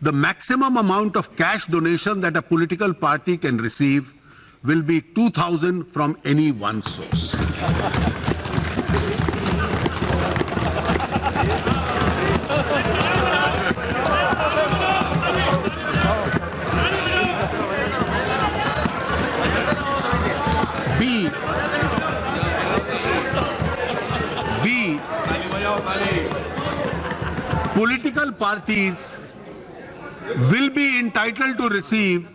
the maximum amount of cash donation that a political party can receive will be 2,000 from any one source. B. Political parties will be entitled to receive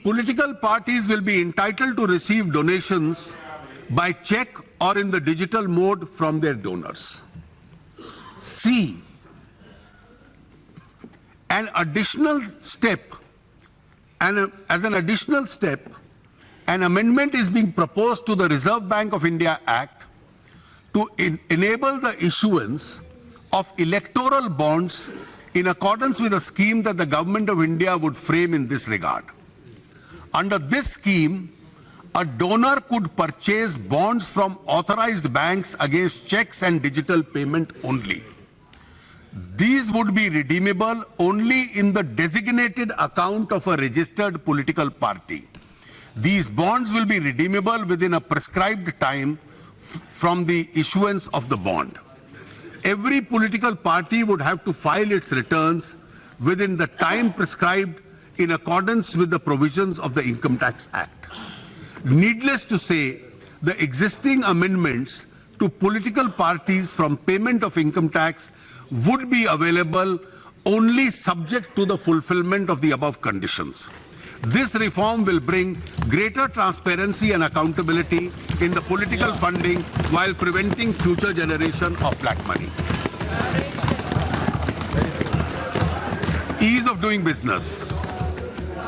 political parties will be entitled to receive donations by check or in the digital mode from their donors. C. As an additional step, an amendment is being proposed to the Reserve Bank of India Act to enable the issuance of electoral bonds in accordance with a scheme that the Government of India would frame in this regard. Under this scheme, a donor could purchase bonds from authorized banks against checks and digital payment only. These would be redeemable only in the designated account of a registered political party. These bonds will be redeemable within a prescribed time from the issuance of the bond. Every political party would have to file its returns within the time prescribed in accordance with the provisions of the Income Tax Act. Needless to say, the existing amendments to political parties from payment of income tax would be available only subject to the fulfillment of the above conditions. This reform will bring greater transparency and accountability in the political funding while preventing future generation of black money. Ease of doing business.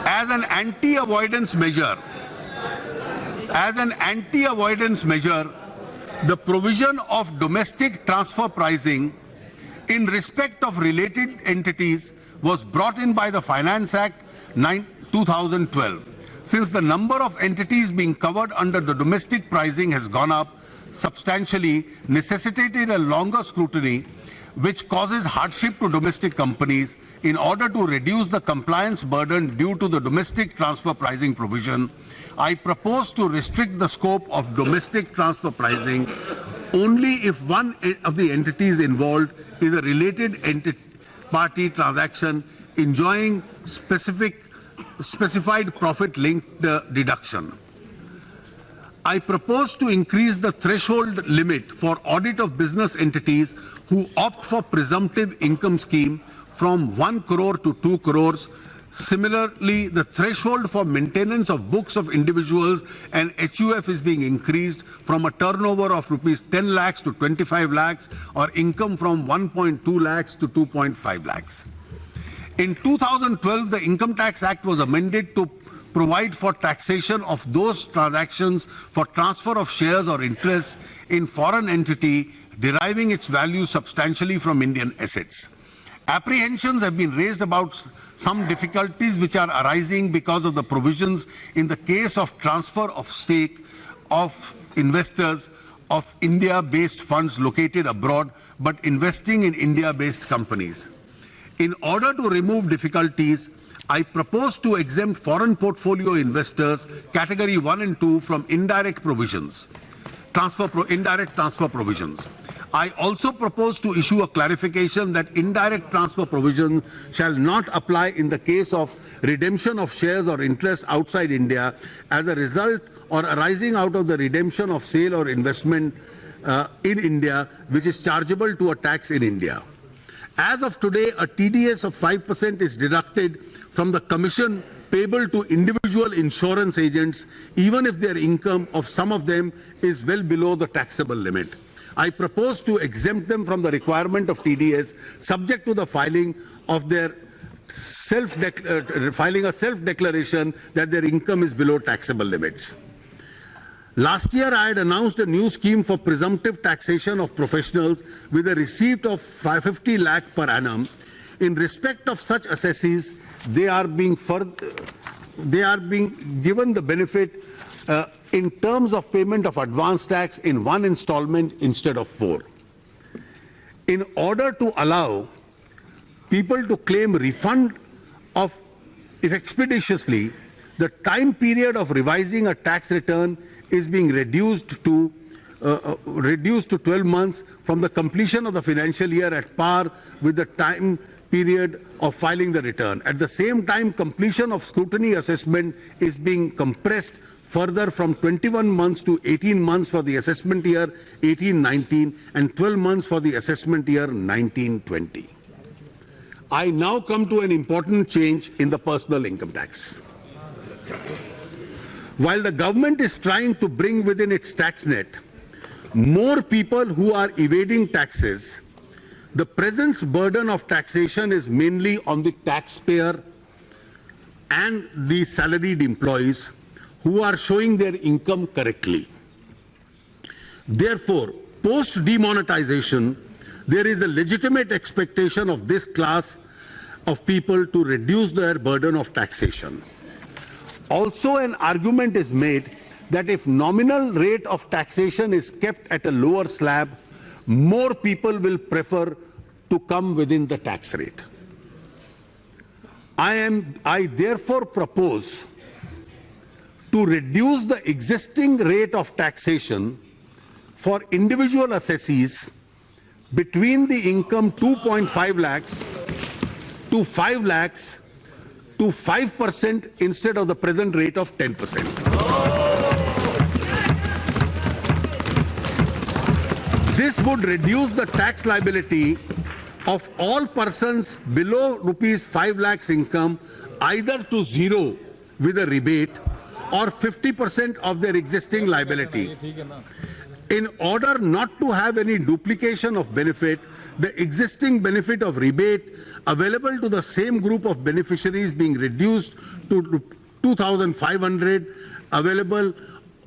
As an anti-avoidance measure, the provision of domestic transfer pricing in respect of related entities was brought in by the Finance Act 2012. Since the number of entities being covered under the domestic pricing has gone up substantially, necessitated a longer scrutiny, which causes hardship to domestic companies. In order to reduce the compliance burden due to the domestic transfer pricing provision, I propose to restrict the scope of domestic transfer pricing only if one of the entities involved is a related party transaction enjoying specified profit-linked deduction. I propose to increase the threshold limit for audit of business entities who opt for presumptive income scheme from 1 crore to 2 crores Similarly, the threshold for maintenance of books of individuals and HUF is being increased from a turnover of rupees 10 lakhs to 25 lakhs or income from 1.2 lakhs to 2.5 lakhs. In 2012, the Income Tax Act was amended to provide for taxation of those transactions for transfer of shares or interests in foreign entity deriving its value substantially from Indian assets. Apprehensions have been raised about some difficulties which are arising because of the provisions in the case of transfer of stake of investors of India-based funds located abroad but investing in India-based companies. In order to remove difficulties, I propose to exempt foreign portfolio investors category 1 and 2 from indirect provisions, indirect transfer provisions. I also propose to issue a clarification that indirect transfer provision shall not apply in the case of redemption of shares or interests outside India as a result or arising out of the redemption of sale or investment in India, which is chargeable to a tax in India. As of today, a TDS of 5% is deducted from the commission payable to individual insurance agents, even if their income of some of them is well below the taxable limit. I propose to exempt them from the requirement of TDS, subject to the filing of their filing a self-declaration that their income is below taxable limits. Last year, I had announced a new scheme for presumptive taxation of professionals with a receipt of 550 lakh per annum. In respect of such assessees, they are being given the benefit in terms of payment of advance tax in one installment instead of 4. In order to allow people to claim refund of expeditiously, the time period of revising a tax return is being reduced to 12 months from the completion of the financial year at par with the time period of filing the return. At the same time, completion of scrutiny assessment is being compressed further from 21 months to 18 months for the assessment year 18-19 and 12 months for the assessment year 19-20. I now come to an important change in the personal income tax. While the government is trying to bring within its tax net more people who are evading taxes, the present burden of taxation is mainly on the taxpayer and the salaried employees who are showing their income correctly. Therefore, post demonetization, there is a legitimate expectation of this class of people to reduce their burden of taxation. Also, an argument is made that if nominal rate of taxation is kept at a lower slab, more people will prefer to come within the tax rate. I therefore propose to reduce the existing rate of taxation for individual assessees between the income 2.5 lakhs to 5 lakhs to 5% instead of the present rate of 10%. This would reduce the tax liability of all persons below rupees 5 lakhs income either to zero with a rebate or 50% of their existing liability. In order not to have any duplication of benefit, the existing benefit of rebate available to the same group of beneficiaries being reduced to 2,500 available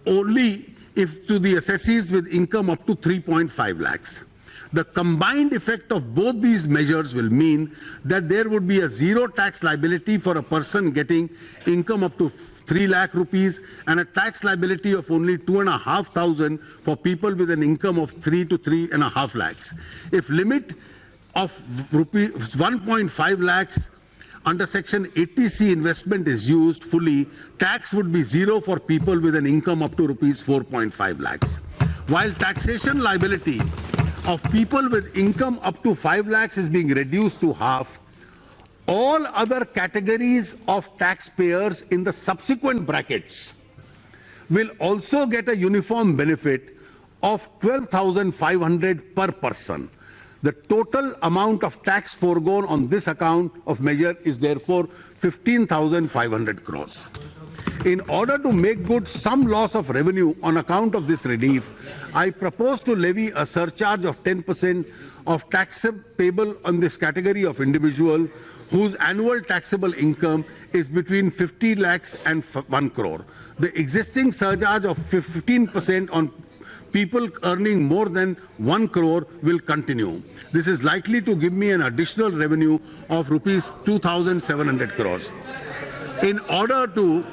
only if to the assessees with income up to 3.5 lakhs. The combined effect of both these measures will mean that there would be a zero tax liability for a person getting income up to 3 lakh rupees and a tax liability of only 2,500 for people with an income of 3 to 3.5 lakhs. If limit of rupees 1.5 lakhs under section 80C investment is used fully, tax would be zero for people with an income up to rupees 4.5 lakhs. While taxation liability of people with income up to 5 lakhs is being reduced to half, all other categories of taxpayers in the subsequent brackets will also get a uniform benefit of 12,500 per person. The total amount of tax foregone on this account of measure is therefore 15,500 crores. In order to make good some loss of revenue on account of this relief, I propose to levy a surcharge of 10% of tax payable on this category of individual whose annual taxable income is between 50 lakhs and 1 crore. The existing surcharge of 15% on people earning more than 1 crore will continue. This is likely to give me an additional revenue of rupees 2,700 crores. In order to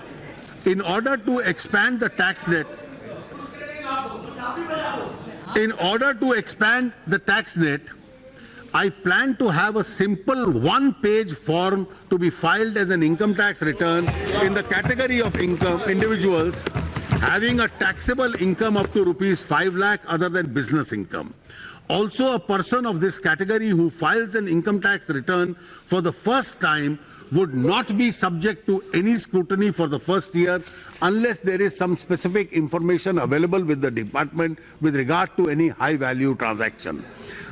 expand the tax net, I plan to have a simple one-page form to be filed as an income tax return in the category of income individuals having a taxable income up to rupees 5 lakh other than business income. Also, a person of this category who files an income tax return for the first time would not be subject to any scrutiny for the first year unless there is some specific information available with the department with regard to any high-value transaction.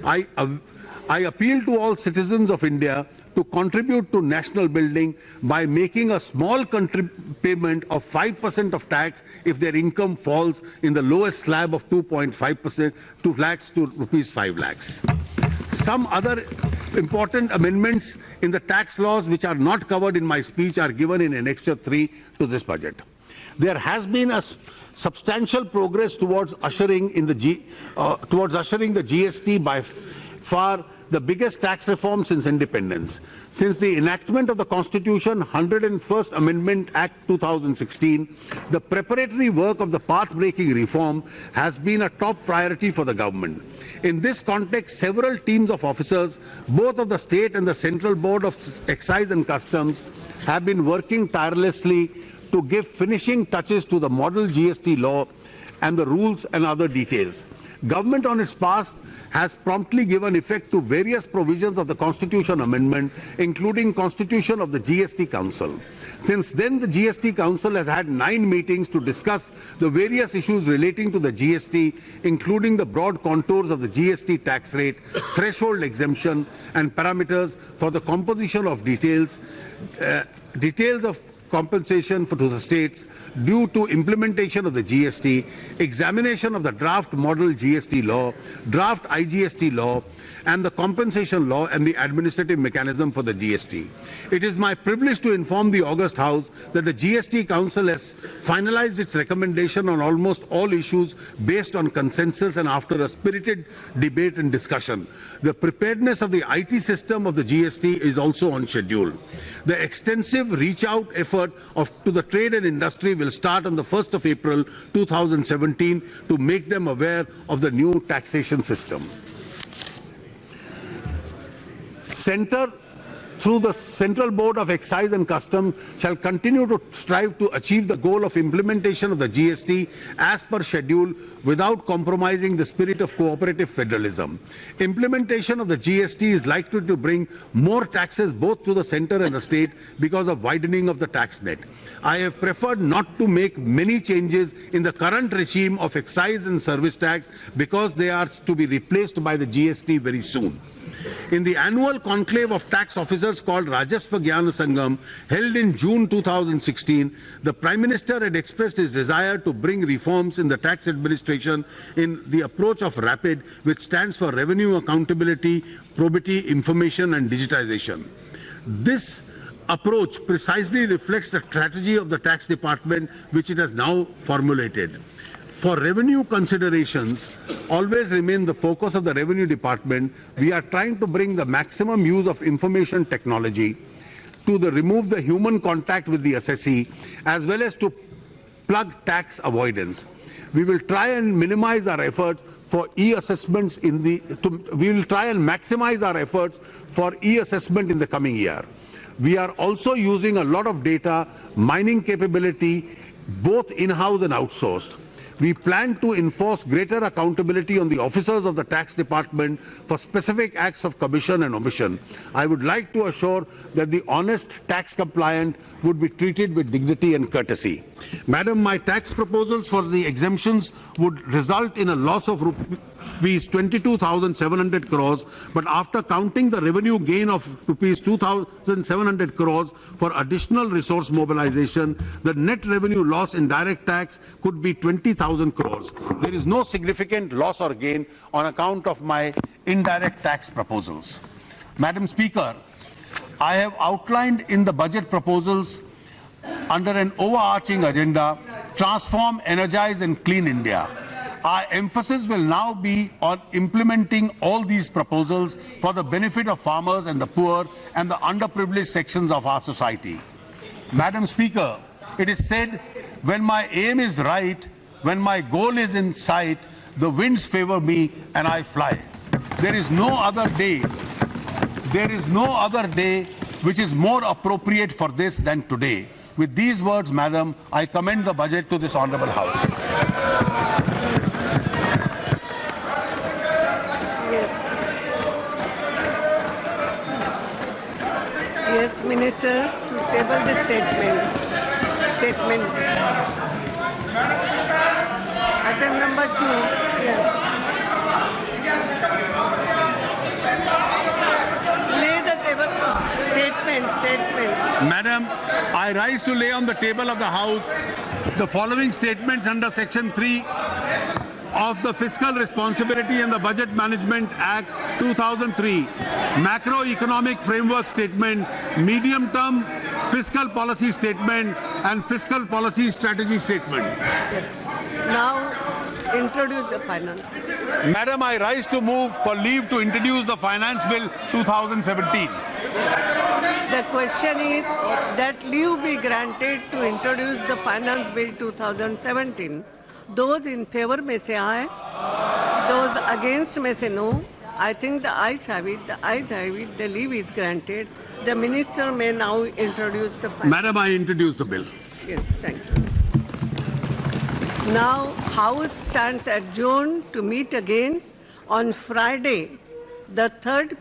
I appeal to all citizens of India to contribute to national building by making a small payment of 5% of tax if their income falls in the lowest slab of 2.5%, 2 lakhs to rupees 5 lakhs. Some other important amendments in the tax laws which are not covered in my speech are given in Annexure 3 to this budget. There has been a substantial progress towards ushering the GST by far the biggest tax reform since independence. Since the enactment of the Constitution 101st Amendment Act 2016, the preparatory work of the path-breaking reform has been a top priority for the government. In this context, several teams of officers, both of the state and the Central Board of Excise and Customs, have been working tirelessly to give finishing touches to the model GST law and the rules and other details. Government on its part has promptly given effect to various provisions of the Constitution Amendment, including constitution of the GST Council. Since then, the GST Council has had 9 meetings to discuss the various issues relating to the GST, including the broad contours of the GST tax rate, threshold exemption, and parameters for the composition of details of compensation to the states due to implementation of the GST, examination of the draft model GST law, draft IGST law, and the compensation law and the administrative mechanism for the GST. It is my privilege to inform the August House that the GST Council has finalized its recommendation on almost all issues based on consensus and after a spirited debate and discussion. The preparedness of the IT system of the GST is also on schedule. The extensive reach-out effort to the trade and industry will start on the 1st of April 2017 to make them aware of the new taxation system. Through the Central Board of Excise and Customs shall continue to strive to achieve the goal of implementation of the GST as per schedule without compromising the spirit of cooperative federalism. Implementation of the GST is likely to bring more taxes both to the centre and the state because of widening of the tax net. I have preferred not to make many changes in the current regime of excise and service tax because they are to be replaced by the GST very soon. In the annual conclave of tax officers called Rajastha Gyana Sangam, held in June 2016, the Prime Minister had expressed his desire to bring reforms in the tax administration in the approach of RAPID, which stands for Revenue Accountability, Probity, Information and Digitization. This approach precisely reflects the strategy of the tax department, which it has now formulated. For revenue considerations always remain the focus of the Revenue Department, we are trying to bring the maximum use of information technology to remove the human contact with the assessee, as well as to plug tax avoidance. We will try and minimize our efforts for e-assessments we will try and maximize our efforts for e-assessment in the coming year. We are also using a lot of data mining capability, both in-house and outsourced. We plan to enforce greater accountability on the officers of the tax department for specific acts of commission and omission. I would like to assure that the honest tax compliant would be treated with dignity and courtesy. Madam, my tax proposals for the exemptions would result in a loss of rupees 22,700 crores, but after counting the revenue gain of rupees 2,700 crores for additional resource mobilization, the net revenue loss in direct tax could be 20,000 crores. There is no significant loss or gain on account of my indirect tax proposals. Madam Speaker, I have outlined in the budget proposals under an overarching agenda, transform, energize and clean India. Our emphasis will now be on implementing all these proposals for the benefit of farmers and the poor and the underprivileged sections of our society. Madam Speaker, it is said, when my aim is right, when my goal is in sight, the winds favor me and I fly. There is no other day which is more appropriate for this than today. With these words, Madam, I commend the budget to this Honourable House. Yes, Minister, to table the statement. Item number 2. Yes. Lay the table. Statement. Madam, I rise to lay on the table of the House the following statements under Section 3 of the Fiscal Responsibility and the Budget Management Act 2003, Macroeconomic Framework Statement, Medium-Term Fiscal Policy Statement and Fiscal Policy Strategy Statement. Yes. Now, introduce the finance. Madam, I rise to move for leave to introduce the Finance Bill 2017. The question is that leave be granted to introduce the Finance Bill 2017. Those in favor may say aye. Those against may say no. I think the ayes have it. The ayes have it. The leave is granted. The Minister may now introduce the Finance. Madam, I introduce the bill. Yes, thank you. Now, House stands adjourned to meet again on Friday, the 3rd